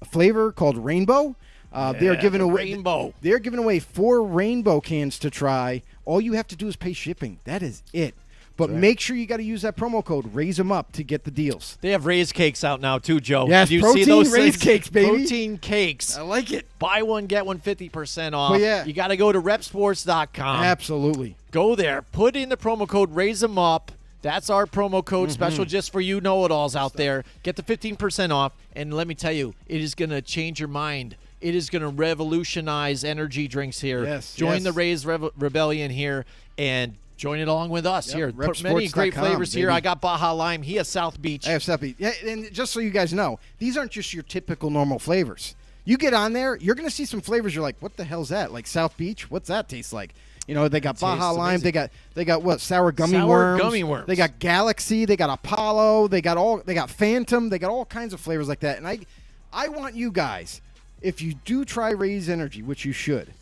flavor called Rainbow. They're giving away 4 Rainbow cans to try. All you have to do is pay shipping. That is it. But make sure you got to use that promo code Raise 'em Up to get the deals. They have Raise cakes out now too, Joe. Yes, Did you protein see those Raise things? cakes, baby. Protein cakes. I like it. Buy one, get one 50% off. Well, yeah. You got to go to repsports.com. Absolutely. Go there. Put in the promo code Raise 'em Up. That's our promo code special just for you know-it-alls out there. Get the 15% off, and let me tell you, it is going to change your mind. It is going to revolutionize energy drinks here. Yes, Join yes. the Raise Rebellion here, and join it along with us here. Put many great repsports.com, flavors here. baby. I got Baja Lime. He has South Beach. I have Seppi. Yeah, and just so you guys know, these aren't just your typical normal flavors. You get on there, you're going to see some flavors. You're like, what the hell's that? Like South Beach? What's that taste like? You know, they got Baja Lime. amazing. They got what? Sour gummy worms. They got Galaxy. They got Apollo. They got Phantom. They got all kinds of flavors like that. And I want you guys, if you do try Raise Energy, which you should,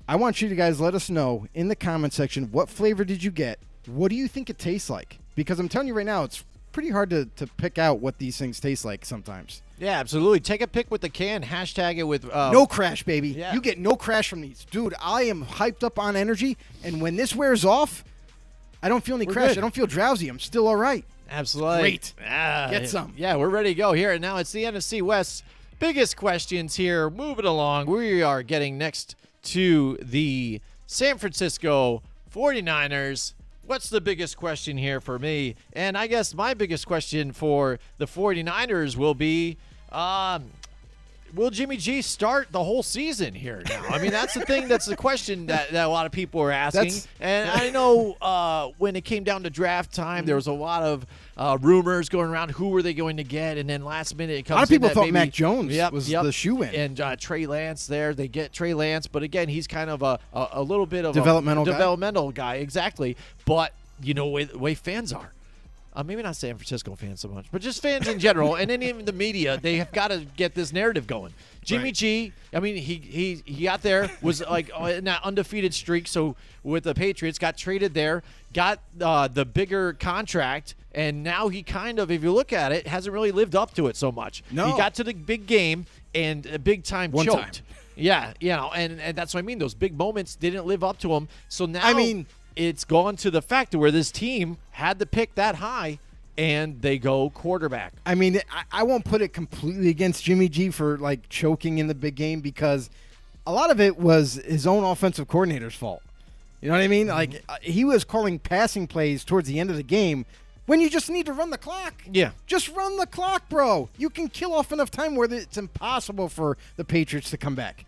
I want you to guys let us know in the comment section, what flavor did you get? What do you think it tastes like? Because I'm telling you right now, it's pretty hard to pick out what these things taste like sometimes. Yeah, absolutely. Take a pic with the can. Hashtag it with No crash, baby. Yeah. You get no crash from these. Dude, I am hyped up on energy, and when this wears off, I don't feel any crash. good. I don't feel drowsy. I'm still all right. Absolutely. Great. Ah, Get some. Yeah, we're ready to go here. And now it's the NFC West. Biggest questions here. Moving along. We are getting next to the San Francisco 49ers. What's the biggest question here for me? And I guess my biggest question for the 49ers will be, will Jimmy G start the whole season here now? I mean, that's the thing. That's the question that a lot of people are asking. And I know when it came down to draft time, there was a lot of rumors going around. Who were they going to get? And then last minute it comes A lot of people in that thought maybe, Mac Jones was the shoe-in. And Trey Lance there. They get Trey Lance. But, again, he's kind of a little bit of Developmental guy. Exactly. But you know the way fans are. Maybe not San Francisco fans so much, but just fans in general, and then even the media, they have got to get this narrative going. Jimmy G, I mean, he got there, was like in that undefeated streak, so with the Patriots, got traded there, got the bigger contract, and now he kind of, if you look at it, hasn't really lived up to it so much. No. He got to the big game and a big time One choked. time. Yeah, you know, and that's what I mean. Those big moments didn't live up to him. So now, I mean, it's gone to the fact where this team had to pick that high, and they go quarterback. I mean, I won't put it completely against Jimmy G for, like, choking in the big game, because a lot of it was his own offensive coordinator's fault. You know what I mean? Like, he was calling passing plays towards the end of the game when you just need to run the clock. Yeah. Just run the clock, bro. You can kill off enough time where it's impossible for the Patriots to come back.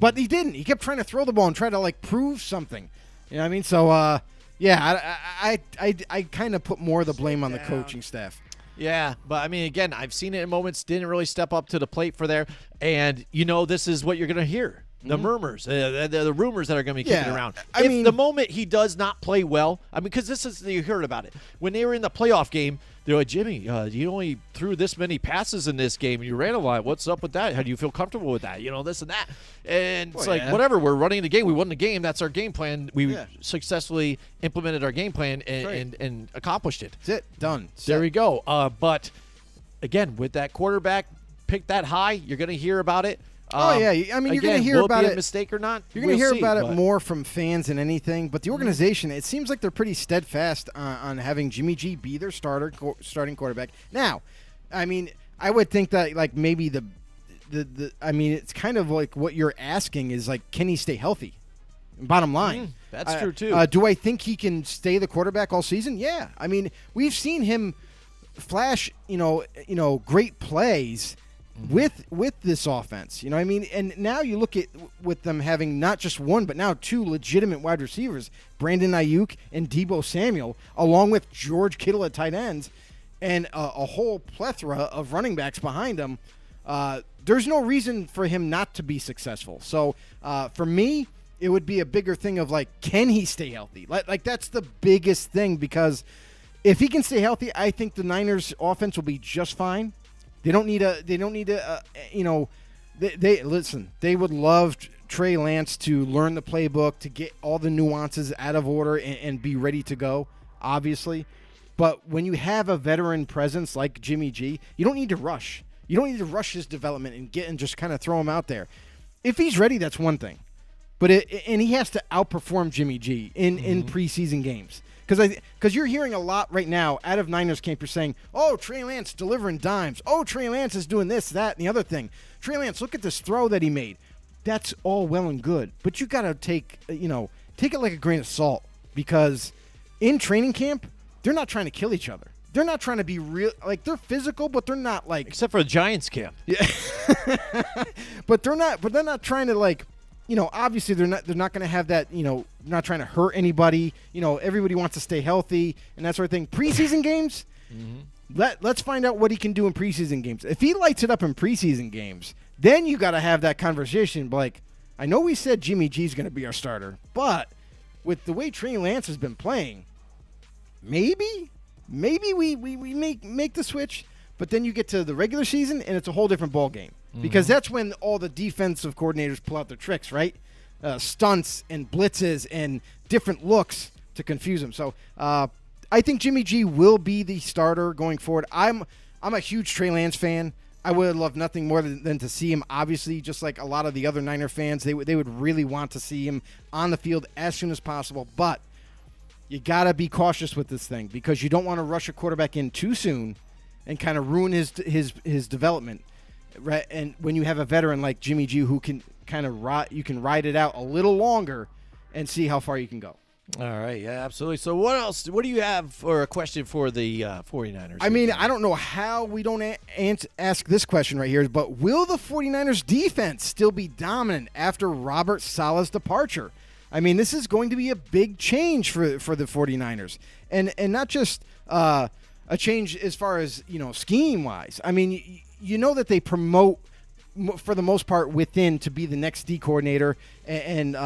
But he didn't. He kept trying to throw the ball and try to, like, prove something. You know what I mean? So, yeah, I kind of put more of the blame on the coaching staff. Yeah, but I mean, again, I've seen it in moments, didn't really step up to the plate for there. And, you know, this is what you're going to hear. The murmurs, the rumors that are going to be kicking around. If the moment he does not play well, I mean, because this is, you heard about it. When they were in the playoff game, they're like, Jimmy, you only threw this many passes in this game, and you ran a lot. What's up with that? How do you feel comfortable with that? This and that. And it's like, whatever. We're running the game. We won the game. That's our game plan. We successfully implemented our game plan and accomplished it. That's it. Done. There we go. But, again, with that quarterback picked that high, you're going to hear about it. I mean, you're going to hear about it. it. A mistake or not? You're going to hear about it more from fans than anything. But the organization, it seems like they're pretty steadfast on having Jimmy G be their starting quarterback. Now, I mean, I would think that like maybe I mean, it's kind of like what you're asking is like, can he stay healthy? Bottom line, that's true too. Do I think he can stay the quarterback all season? Yeah. I mean, we've seen him flash, great plays. With this offense, you know what I mean? And now you look at with them having not just one, but now two legitimate wide receivers, Brandon Ayuk and Deebo Samuel, along with George Kittle at tight ends, and a whole plethora of running backs behind him. There's no reason for him not to be successful. So for me, it would be a bigger thing of like, can he stay healthy? Like that's the biggest thing, because if he can stay healthy, I think the Niners offense will be just fine. They don't need listen, they would love Trey Lance to learn the playbook, to get all the nuances out of order and be ready to go, obviously. But when you have a veteran presence like Jimmy G, you don't need to rush. You don't need to rush his development and just kind of throw him out there. If he's ready, that's one thing. But and he has to outperform Jimmy G in preseason games. Because you're hearing a lot right now out of Niners camp. You're saying, oh, Trey Lance delivering dimes. Oh, Trey Lance is doing this, that, and the other thing. Trey Lance, look at this throw that he made. That's all well and good. But you got to take it like a grain of salt, because in training camp, they're not trying to kill each other. They're not trying to be real. Like, they're physical, but they're not like. Except for the Giants camp. Yeah. But they're not trying to like. Obviously they're not going to have that, not trying to hurt anybody. Everybody wants to stay healthy and that sort of thing. Preseason games, let's find out what he can do in preseason games. If he lights it up in preseason games, then you got to have that conversation. Like, I know we said Jimmy G's going to be our starter, but with the way Trey Lance has been playing, maybe we make the switch. But then you get to the regular season, and it's a whole different ball game. Because that's when all the defensive coordinators pull out their tricks, right? Stunts and blitzes and different looks to confuse them. So I think Jimmy G will be the starter going forward. I'm a huge Trey Lance fan. I would love nothing more than to see him, obviously, just like a lot of the other Niner fans. They would really want to see him on the field as soon as possible. But you got to be cautious with this thing, because you don't want to rush a quarterback in too soon and kind of ruin his development, right? And when you have a veteran like Jimmy G who can kind of ride it out a little longer and see how far you can go. All right, yeah, absolutely. So what else? What do you have for a question for the 49ers? I mean, I don't know how we don't ask this question right here, but will the 49ers defense still be dominant after Robert Saleh's departure? I mean, this is going to be a big change for the 49ers. And not just a change as far as, scheme-wise. I mean, you know that they promote, for the most part, within to be the next D coordinator. And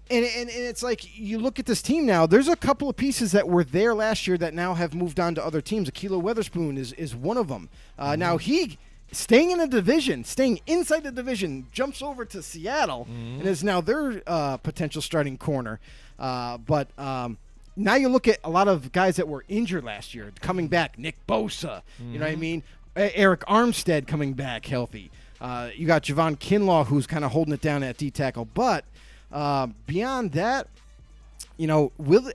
it's like, you look at this team now, there's a couple of pieces that were there last year that now have moved on to other teams. Akilo Weatherspoon is one of them. Now he, staying in a division, staying inside the division, jumps over to Seattle and is now their potential starting corner. But now you look at a lot of guys that were injured last year coming back. Nick Bosa, you know what I mean? Eric Armstead coming back healthy. You got Javon Kinlaw, who's kind of holding it down at D-tackle. But beyond that,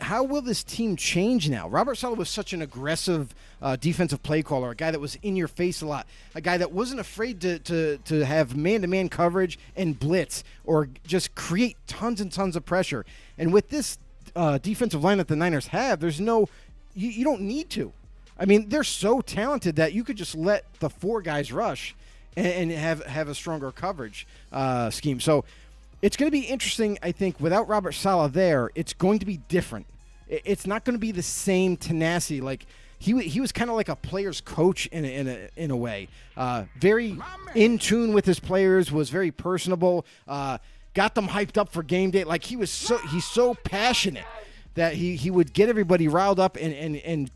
how will this team change now? Robert Saleh was such an aggressive defensive play caller, a guy that was in your face a lot, a guy that wasn't afraid to have man-to-man coverage and blitz or just create tons and tons of pressure. And with this defensive line that the Niners have, there's you don't need to. I mean, they're so talented that you could just let the four guys rush and have a stronger coverage scheme. So it's going to be interesting, I think. Without Robert Saleh there, it's going to be different. It's not going to be the same tenacity. Like he was kind of like a player's coach in a way. Very in tune with his players, was very personable. Got them hyped up for game day. Like he's so passionate that he would get everybody riled up and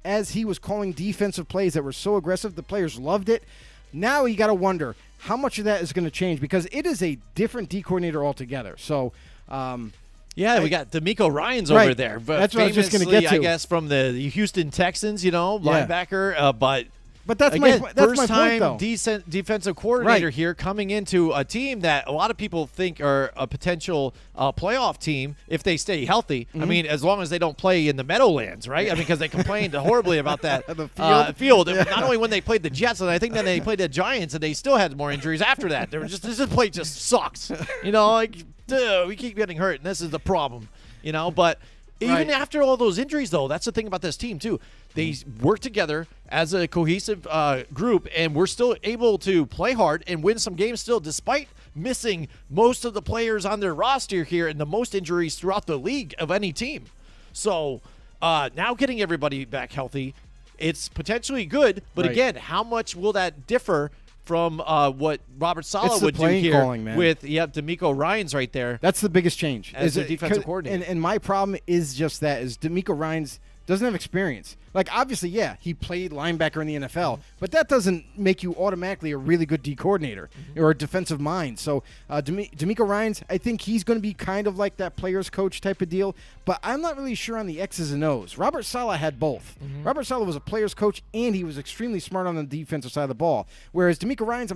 as he was calling defensive plays that were so aggressive, the players loved it. Now you got to wonder how much of that is going to change because it is a different D coordinator altogether. So, we got D'Amico Ryans right. over there. But that's what I was just going to get to. I guess from the Houston Texans, linebacker. But that's again, my point, first-time though. defensive coordinator Right. here coming into a team that a lot of people think are a potential playoff team if they stay healthy. I mean, as long as they don't play in the Meadowlands, right? I mean, because they complained horribly about that The field. Not only when they played the Jets, and I think then they played the Giants, and they still had more injuries after that. They were just this play just sucks. We keep getting hurt, and this is the problem. But even Right. after all those injuries, though, that's the thing about this team too. They work together as a cohesive group, and we're still able to play hard and win some games still, despite missing most of the players on their roster here and the most injuries throughout the league of any team. So now getting everybody back healthy, it's potentially good. But Right. again, how much will that differ from what Robert Saleh It's the would do playing here calling, man. with D'Amico Ryans right there? That's the biggest change. As a it- defensive coordinator. And my problem is just that is D'Amico Ryans doesn't have experience. Like, obviously, yeah, he played linebacker in the NFL, but that doesn't make you automatically a really good D coordinator or a defensive mind. So D'Amico Ryans, I think he's going to be kind of like that player's coach type of deal, but I'm not really sure on the X's and O's. Robert Saleh had both. Robert Saleh was a player's coach, and he was extremely smart on the defensive side of the ball, whereas D'Amico Ryans,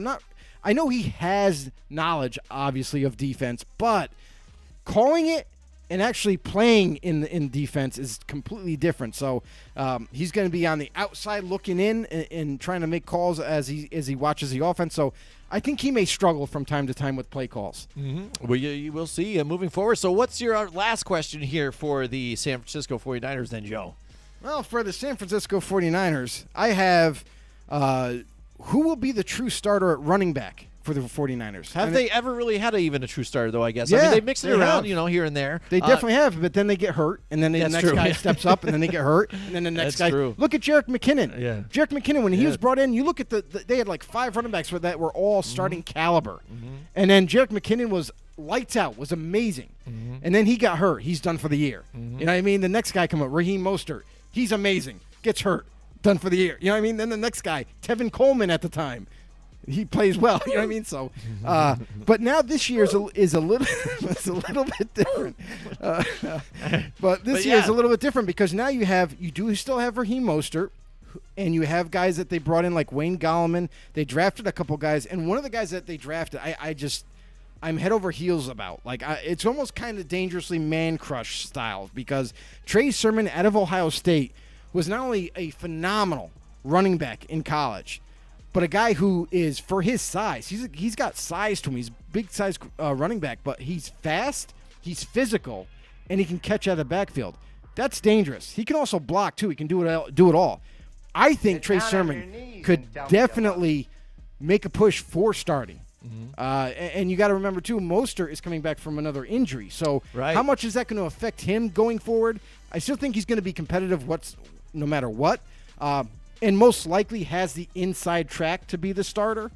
I know he has knowledge, obviously, of defense, but calling it and actually playing in defense is completely different. So he's going to be on the outside looking in and trying to make calls as he watches the offense. So I think he may struggle from time to time with play calls. Well, you will see moving forward. So what's your last question here for the San Francisco 49ers then, Joe? Well, for the San Francisco 49ers, I have who will be the true starter at running back for the 49ers? Have they ever really had even a true starter, though, I guess? Yeah, I mean, they mixed it they around, have. here and there. They definitely have, but then they get hurt, and then the That's next true. guy steps up, and then they get hurt, and then the next That's guy. true. Look at Jerick McKinnon. Yeah. Jerick McKinnon, when he was brought in, you look at they had like 5 running backs that were all starting caliber, and then Jerick McKinnon was lights out, was amazing, and then he got hurt. He's done for the year. You know what I mean? The next guy come up, Raheem Mostert. He's amazing. Gets hurt. Done for the year. You know what I mean? Then the next guy, Tevin Coleman at the time. He plays well, you know what I mean? So, but now this year is a little it's a little bit different. But this year is a little bit different because now you do still have Raheem Mostert, and you have guys that they brought in like Wayne Gallman. They drafted a couple guys, and one of the guys that they drafted, I'm head over heels about. Like it's almost kind of dangerously man crush style because Trey Sermon out of Ohio State was not only a phenomenal running back in college, but a guy who is, for his size, he's got size to him. He's a big size running back, but he's fast, he's physical, and he can catch out of the backfield. That's dangerous. He can also block too. He can do it all. I think Trey Sermon could definitely make a push for starting. And you got to remember too, Mostert is coming back from another injury. So how much is that going to affect him going forward? I still think he's going to be competitive no matter what. And most likely has the inside track to be the starter.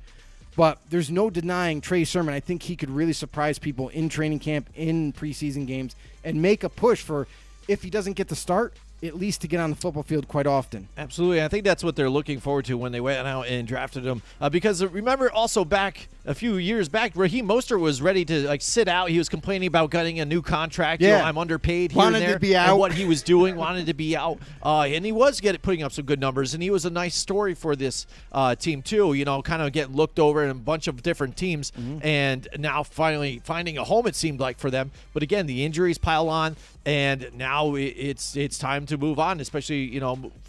But there's no denying Trey Sermon. I think he could really surprise people in training camp, in preseason games, and make a push for, if he doesn't get the start, at least to get on the football field quite often. Absolutely. I think that's what they're looking forward to when they went out and drafted him. Because remember also back a few years back, Raheem Mostert was ready to sit out. He was complaining about getting a new contract. Yeah. I'm underpaid here Wanted and there. to be out. And what he was doing, wanted to be out. And he was putting up some good numbers. And he was a nice story for this team too. Kind of getting looked over in a bunch of different teams. And now finally finding a home, it seemed like, for them. But again, the injuries pile on. And now it's time to move on, especially,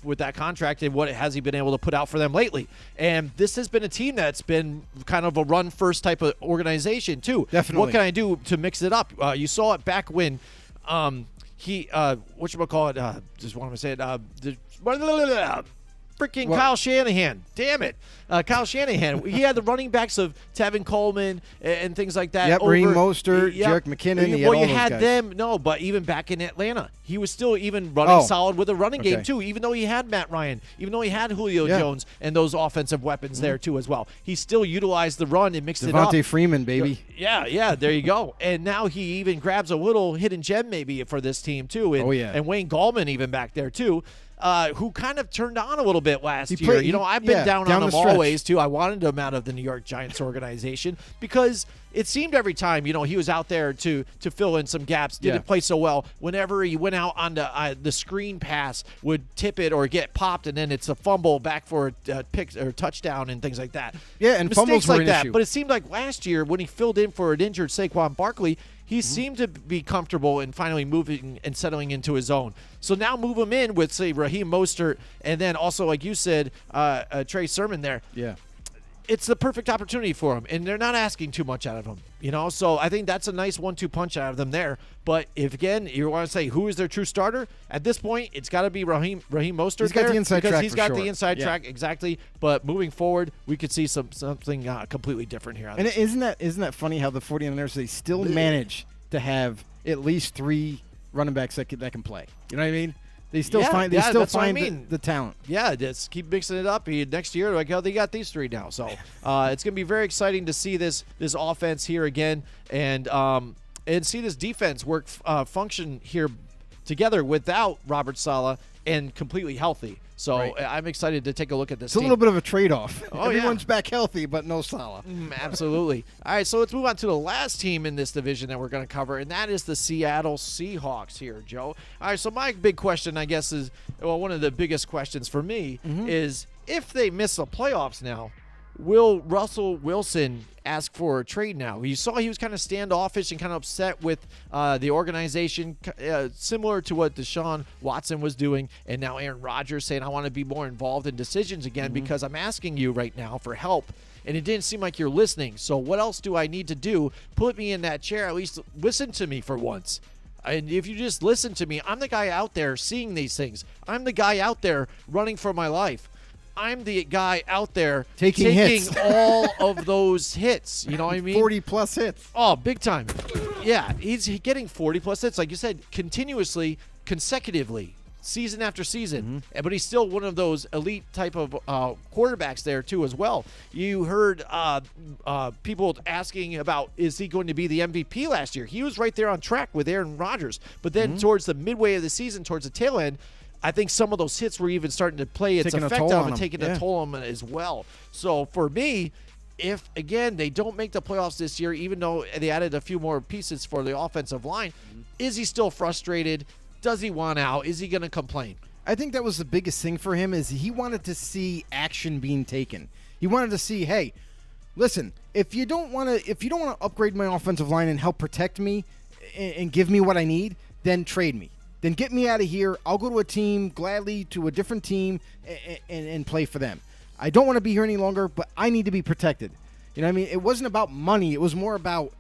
with that contract and what has he been able to put out for them lately. And this has been a team that's been kind of a run-first type of organization, too. Definitely. What can I do to mix it up? You saw it back when whatchamacallit, just want to say it, freaking Kyle Shanahan. Damn it. Kyle Shanahan. He had the running backs of Tevin Coleman and things like that. Yep, Raheem Mostert, Jerick McKinnon. You had them. No, but even back in Atlanta, he was still even running solid with a running game, too, even though he had Matt Ryan, even though he had Julio Jones and those offensive weapons there, too, as well. He still utilized the run and mixed it up. Devontae Freeman, baby. Yeah, there you go. And now he even grabs a little hidden gem maybe for this team, too. And, and Wayne Gallman even back there, too. Who kind of turned on a little bit last year. I've been down on him always, too. I wanted him out of the New York Giants organization because it seemed every time, he was out there to fill in some gaps, didn't play so well. Whenever he went out on the screen pass, would tip it or get popped, and then it's a fumble back for a pick or touchdown and things like that. Yeah, and mistakes fumbles were like an that. issue. But it seemed like last year when he filled in for an injured Saquon Barkley, he seemed to be comfortable in finally moving and settling into his own. So now move him in with, say, Raheem Mostert, and then also, like you said, Trey Sermon there. Yeah. It's the perfect opportunity for him, and they're not asking too much out of him, So I think that's a nice 1-2 punch out of them there. But if, again, you want to say who is their true starter, at this point, it's got to be Raheem Mostert. He's got the inside track. He's got the inside track, exactly. But moving forward, we could see something completely different here. And isn't that funny how the 49ers, they still manage to have at least 3 running backs that can play? You know what I mean? They still find the talent. Yeah, just keep mixing it up. Next year, they got these 3 now. So it's going to be very exciting to see this offense here again and see this defense work function here together without Robert Saleh and completely healthy. So I'm excited to take a look at this. It's a little bit of a trade-off. Oh, Everyone's back healthy, but no Saleh. Absolutely. All right, so let's move on to the last team in this division that we're going to cover, and that is the Seattle Seahawks here, Joe. All right, so my big question, I guess, is one of the biggest questions for me is if they miss the playoffs now, will Russell Wilson ask for a trade now? You saw he was kind of standoffish and kind of upset with the organization, similar to what Deshaun Watson was doing, and now Aaron Rodgers saying, I want to be more involved in decisions again because I'm asking you right now for help, and it didn't seem like you're listening. So what else do I need to do? Put me in that chair. At least listen to me for once. And if you just listen to me, I'm the guy out there seeing these things. I'm the guy out there running for my life. I'm the guy out there taking hits. all of those hits. You know what I mean? 40-plus hits. Oh, big time. Yeah, he's getting 40-plus hits, like you said, continuously, consecutively, season after season. But he's still one of those elite type of quarterbacks there, too, as well. You heard people asking about, is he going to be the MVP last year? He was right there on track with Aaron Rodgers. But then towards the midway of the season, towards the tail end, I think some of those hits were even starting to play its effect on him and taking a toll on him as well. So for me, if, again, they don't make the playoffs this year, even though they added a few more pieces for the offensive line, is he still frustrated? Does he want out? Is he going to complain? I think that was the biggest thing for him is he wanted to see action being taken. He wanted to see, hey, listen, if you don't want to upgrade my offensive line and help protect me and give me what I need, then trade me. Then get me out of here. I'll go to a team, gladly to a different team, and play for them. I don't want to be here any longer, but I need to be protected. You know what I mean? It wasn't about money. It was more about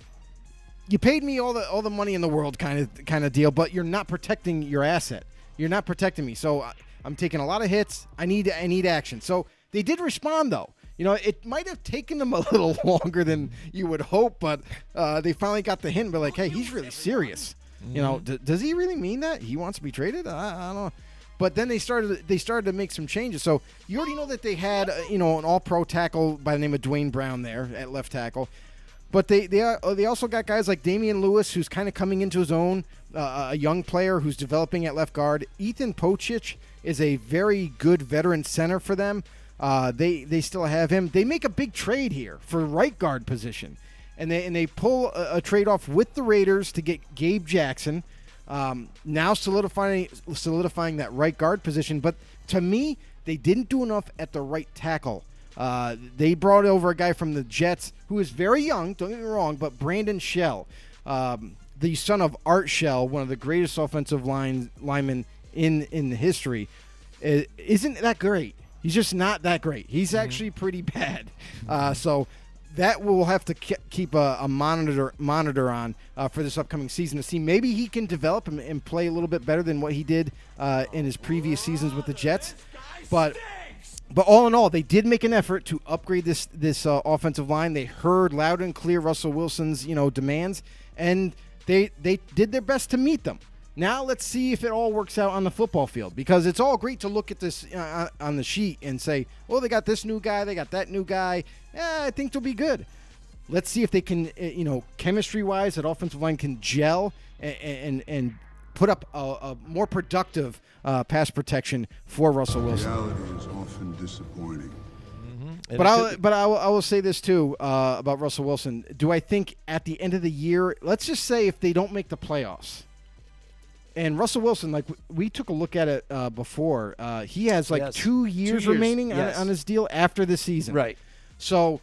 you paid me all the money in the world kind of deal, but you're not protecting your asset. You're not protecting me. So I'm taking a lot of hits. I need action. So they did respond, though. It might have taken them a little longer than you would hope, but they finally got the hint. But like, hey, he's really serious. Does he really mean that he wants to be traded? I don't know. But then they started to make some changes. So you already know that they had an all-pro tackle by the name of Dwayne Brown there at left tackle. But they also got guys like Damian Lewis, who's kind of coming into his own, a young player who's developing at left guard. Ethan Pocic is a very good veteran center for them. They still have him. They make a big trade here for right guard position. And they pull a trade off with the Raiders to get Gabe Jackson, now solidifying that right guard position. But to me, they didn't do enough at the right tackle. They brought over a guy from the Jets who is very young, don't get me wrong, but Brandon Shell, the son of Art Shell, one of the greatest offensive linemen in history, isn't that great. He's just not that great. He's actually pretty bad. So that we'll have to keep a monitor on for this upcoming season to see maybe he can develop and play a little bit better than what he did in his previous seasons with the Jets. But But all in all, they did make an effort to upgrade this offensive line. They heard loud and clear Russell Wilson's demands, and they did their best to meet them. Now let's see if it all works out on the football field, because it's all great to look at this on the sheet and say, well, they got this new guy, they got that new guy. I think they'll be good. Let's see if they can, chemistry-wise, that offensive line can gel and put up a more productive pass protection for Russell Wilson. Reality is often disappointing. But I will say this too about Russell Wilson. Do I think at the end of the year, let's just say if they don't make the playoffs, and Russell Wilson, like we took a look at it before, he has 2 years remaining on his deal after the season. Right. So,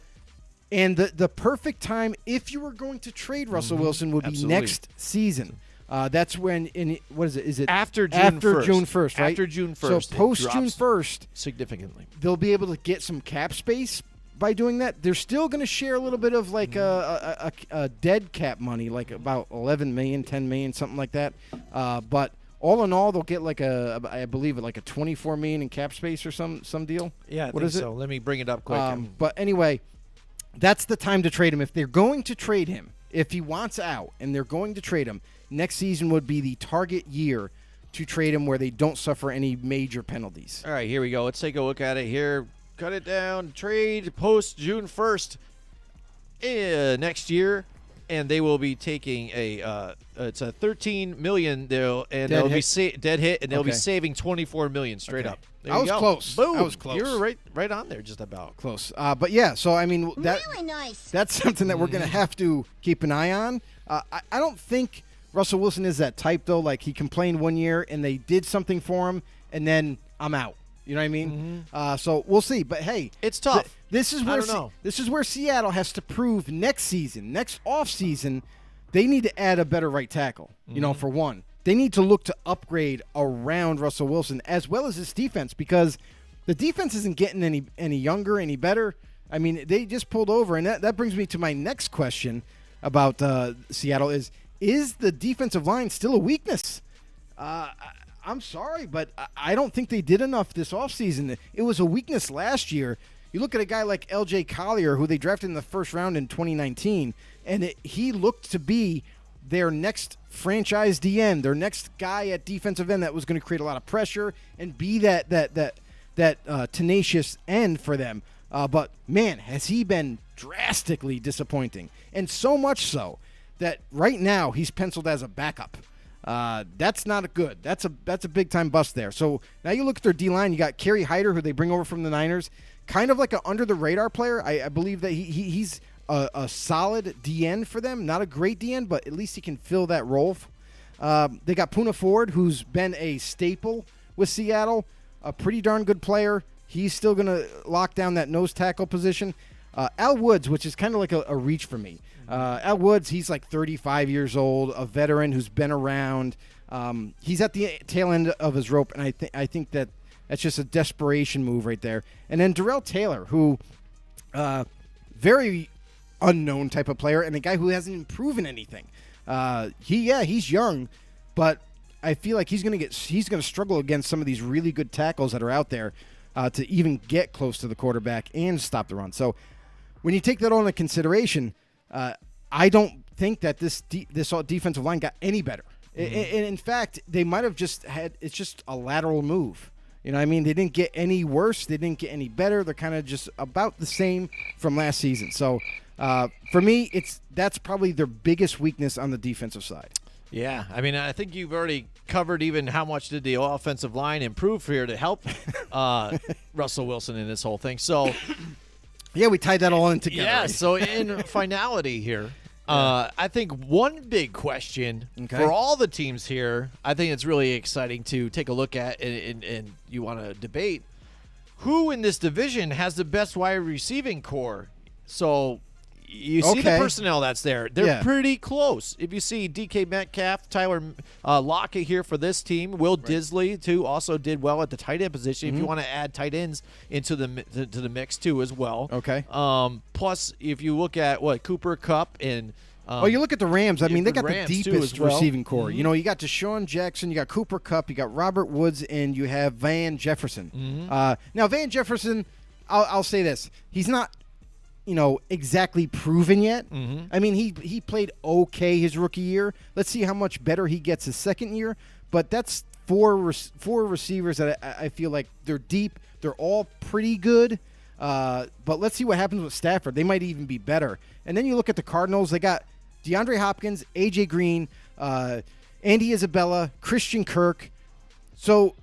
and the perfect time if you were going to trade Russell Wilson would be next season. That's when what is it? Is it after June 1st, right? After June 1st. So post June 1st, significantly, they'll be able to get some cap space by doing that. They're still going to share a little bit of a dead cap money, like about 11 million, 10 million, something like that. But all in all, they'll get I believe like a 24 million in cap space or some deal. Yeah, what is so. Let me bring it up quick. But anyway, that's the time to trade him. If they're going to trade him, if he wants out and they're going to trade him, next season would be the target year to trade him where they don't suffer any major penalties. All right, here we go. Let's take a look at it here. Cut it down. Trade post June 1st next year, and they will be taking it's a $13 million deal, and they'll be dead hit, and they'll be saving $24 million straight up. There I you was go. close. Boom. I was close. You were right on there, just about close. But yeah, so I mean that really nice. That's something that we're going to have to keep an eye on. I don't think Russell Wilson is that type though. Like he complained one year and they did something for him, and then I'm out. You know what I mean? So we'll see. But hey, it's tough. This is where this is where Seattle has to prove next season, next off season, they need to add a better right tackle. You know, for one, they need to look to upgrade around Russell Wilson as well as his defense, because the defense isn't getting any younger, any better. I mean, they just pulled over, and that brings me to my next question about Seattle: is the defensive line still a weakness? I'm sorry, but I don't think they did enough this offseason. It was a weakness last year. You look at a guy like L.J. Collier, who they drafted in the first round in 2019, and he looked to be their next franchise DN, their next guy at defensive end that was going to create a lot of pressure and be that tenacious end for them. But, man, has he been drastically disappointing. And so much so that right now he's penciled as a backup. That's not good. That's a big-time bust there. So now you look at their D-line. You got Kerry Hyder, who they bring over from the Niners, kind of like an under-the-radar player. I believe that he's a solid DN for them. Not a great DN, but at least he can fill that role. They got Poona Ford, who's been a staple with Seattle, a pretty darn good player. He's still going to lock down that nose tackle position. Al Woods, which is kind of like a reach for me. Al Woods, he's like 35 years old, a veteran who's been around. He's at the tail end of his rope, and I think that's just a desperation move right there. And then Darrell Taylor, who very unknown type of player, and a guy who hasn't even proven anything. He's young, but I feel like he's going to struggle against some of these really good tackles that are out there to even get close to the quarterback and stop the run. So when you take that all into consideration, I don't think that this defensive line got any better. And in fact, they might have it's just a lateral move. You know what I mean? They didn't get any worse. They didn't get any better. They're kind of just about the same from last season. So for me, that's probably their biggest weakness on the defensive side. Yeah, I mean, I think you've already covered even how much did the offensive line improve here to help Russell Wilson in this whole thing. So, yeah, we tied that all in together. Yeah, right? so in finality here, I think one big question for all the teams here, I think it's really exciting to take a look at and you want to debate who in this division has the best wide receiving core. So you see the personnel that's there. They're pretty close. If you see DK Metcalf, Tyler Lockett here for this team, Will Disley, too, also did well at the tight end position. If you want to add tight ends into the mix, too, as well. Okay. Plus, if you look at Cooper Kupp and You look at the Rams. I mean, they got the Rams, too, deepest as well. receiving core. You know, you got Deshaun Jackson, you got Cooper Kupp, you got Robert Woods, and you have Van Jefferson. Now, Van Jefferson, I'll say this. He's not, exactly proven yet. I mean, he played okay his rookie year. Let's see how much better he gets his second year. But that's four receivers that I feel like they're deep. They're all pretty good. But let's see what happens with Stafford. They might even be better. And then you look at the Cardinals. They got DeAndre Hopkins, A.J. Green, Andy Isabella, Christian Kirk. So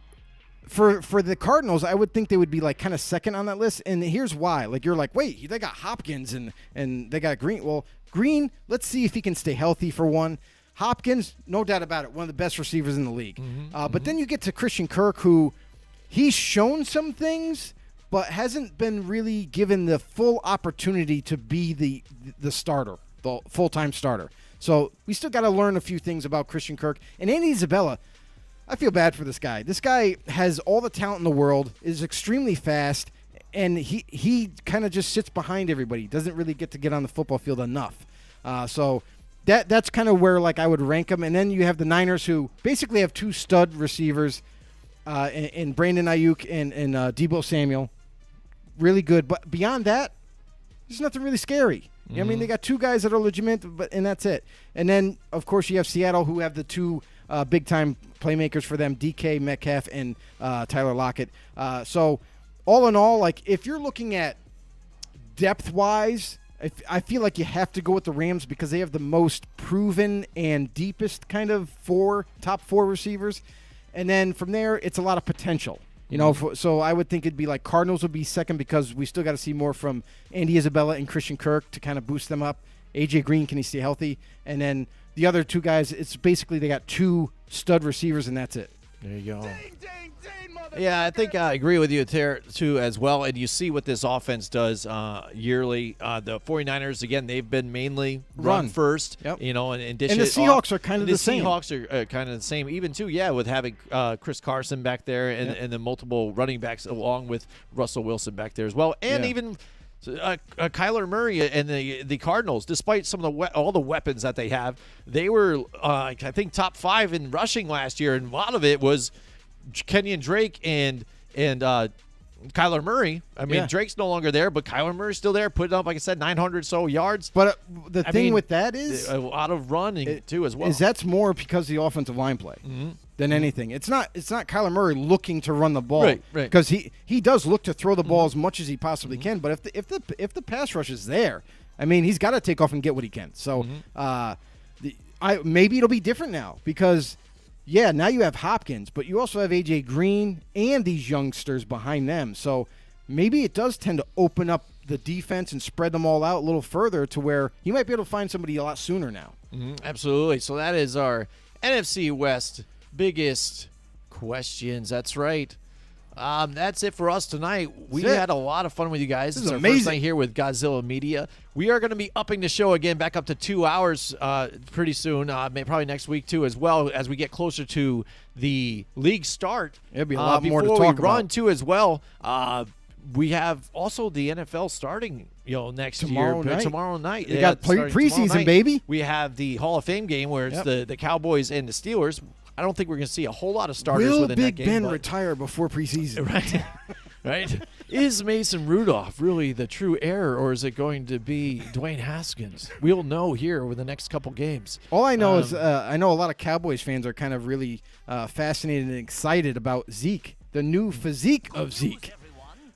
for the Cardinals, I would think they would be like kind of second on that list. And here's why. Like, you're like, wait, they got Hopkins and they got Green. Well, Green, let's see if he can stay healthy for one. Hopkins, no doubt about it, one of the best receivers in the league. But then you get to Christian Kirk, who he's shown some things, but hasn't been really given the full opportunity to be the starter, the full-time starter. So we still got to learn a few things about Christian Kirk. And Andy Isabella, I feel bad for this guy. This guy has all the talent in the world, is extremely fast, and he kind of just sits behind everybody. Doesn't really get on the football field enough. So that's kind of where I would rank him. And then you have the Niners, who basically have two stud receivers in Brandon Ayuk and Deebo Samuel. Really good. But beyond that, there's nothing really scary. I mean, they got two guys that are legitimate, and that's it. And then, of course, you have Seattle, who have the two big-time playmakers for them, DK Metcalf and Tyler Lockett. So, all in all, if you're looking at depth-wise, I feel like you have to go with the Rams because they have the most proven and deepest kind of top four receivers. And then from there, it's a lot of potential. So I would think it'd be Cardinals would be second because we still got to see more from Andy Isabella and Christian Kirk to kind of boost them up. A.J. Green, can he stay healthy? And then the other two guys, it's basically they got two stud receivers, and that's it. There you go. Yeah, I think I agree with you there, too, as well. And you see what this offense does yearly. The 49ers, again, they've been mainly run first. Yep. And dish and the it Seahawks off. are kind of the same. The Seahawks are kind of the same, even, too, with having Chris Carson back there and the multiple running backs along with Russell Wilson back there as well. And even Kyler Murray and the Cardinals, despite some of all the weapons that they have, they were, I think, top 5 in rushing last year, and a lot of it was Kenyon Drake and Kyler Murray. I mean, Drake's no longer there, but Kyler Murray's still there, putting up, like I said, 900 so yards. But the thing with that is a lot of running too as well. Is that's more because the offensive line play than anything. It's not Kyler Murray looking to run the ball, right? Because he does look to throw the ball as much as he possibly can. But if the pass rush is there, I mean, he's got to take off and get what he can. So maybe it'll be different now because. Yeah, now you have Hopkins, but you also have A.J. Green and these youngsters behind them. So maybe it does tend to open up the defense and spread them all out a little further to where you might be able to find somebody a lot sooner now. Absolutely. So that is our NFC West biggest questions. That's right. That's it for us tonight. We had a lot of fun with you guys. This is is our amazing. first night here with Godzilla Media. We are going to be upping the show again back up to 2 hours pretty soon, probably next week too, as well as we get closer to the league start. There'll be a lot more to before talk we run about. too as well. We have also the NFL starting, next Tomorrow year. night. Tomorrow night. We got starting preseason, tomorrow night. baby. We have the Hall of Fame game where it's the Cowboys and the Steelers. I don't think we're going to see a whole lot of starters Will within Big that game. Ben retire before preseason? Right. Right? Is Mason Rudolph really the true heir, or is it going to be Dwayne Haskins? We'll know here over the next couple games. All I know is I know a lot of Cowboys fans are kind of really fascinated and excited about Zeke, the new physique of Zeke.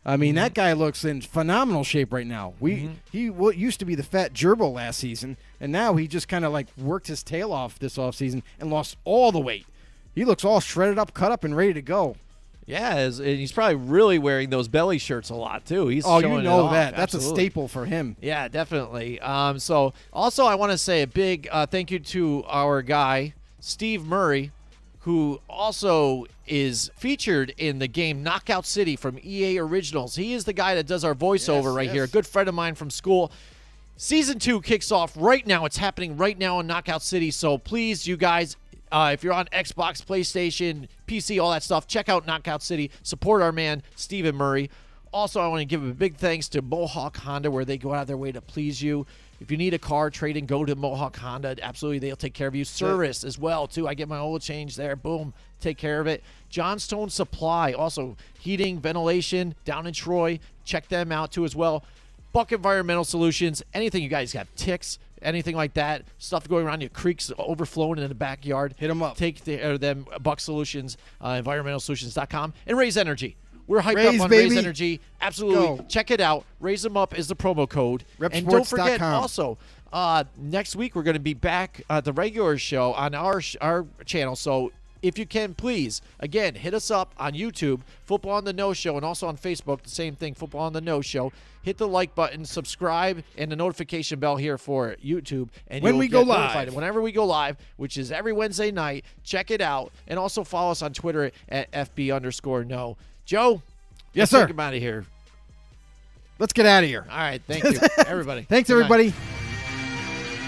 I mean, that guy looks in phenomenal shape right now. He used to be the fat gerbil last season, and now he just kind of worked his tail off this offseason and lost all the weight. He looks all shredded up, cut up, and ready to go. Yeah, and he's probably really wearing those belly shirts a lot, too. He's you showing know it off. that. That's Absolutely. a staple for him. Yeah, definitely. So, also, I want to say a big thank you to our guy, Steve Murray, who also is featured in the game Knockout City from EA Originals. He is the guy that does our voiceover here, a good friend of mine from school. Season 2 kicks off right now. It's happening right now in Knockout City, so please, you guys, if you're on Xbox, PlayStation, PC, all that stuff, check out Knockout City. Support our man, Stephen Murray. Also, I want to give a big thanks to Mohawk Honda, where they go out of their way to please you. If you need a car trade-in, go to Mohawk Honda. Absolutely, they'll take care of you. Service as well, too. I get my oil change there. Boom, take care of it. Johnstone Supply, also heating, ventilation down in Troy. Check them out, too, as well. Buck Environmental Solutions, anything you guys have, ticks, anything like that, stuff going around your creeks overflowing in the backyard. Hit them up. Take them, Buck Solutions, environmentalsolutions.com, and Raise Energy. We're hyped Raise, up on baby. Raise Energy. Absolutely. Go. Check it out. Raise them up is the promo code. And don't forget, Repsports.com. also, next week we're going to be back at the regular show on our channel. So if you can, please, again, hit us up on YouTube, Football on the No Show, and also on Facebook, the same thing, Football on the No Show. Hit the like button, subscribe, and the notification bell here for YouTube. And When you'll we get go notified. live. Whenever we go live, which is every Wednesday night, check it out. And also follow us on Twitter at FB_no. Joe? Yes, let's sir. Take him out of here. Let's get out of here. All right. Thank you, everybody. Thanks, Good night. everybody.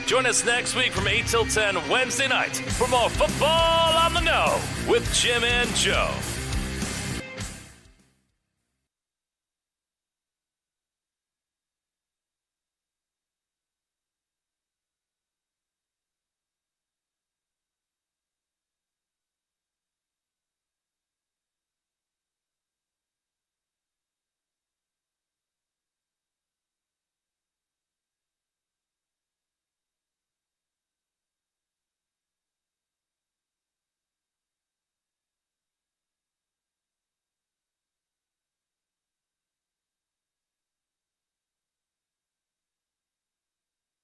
Join us next week from 8 till 10 Wednesday night for more Football on the No with Jim and Joe.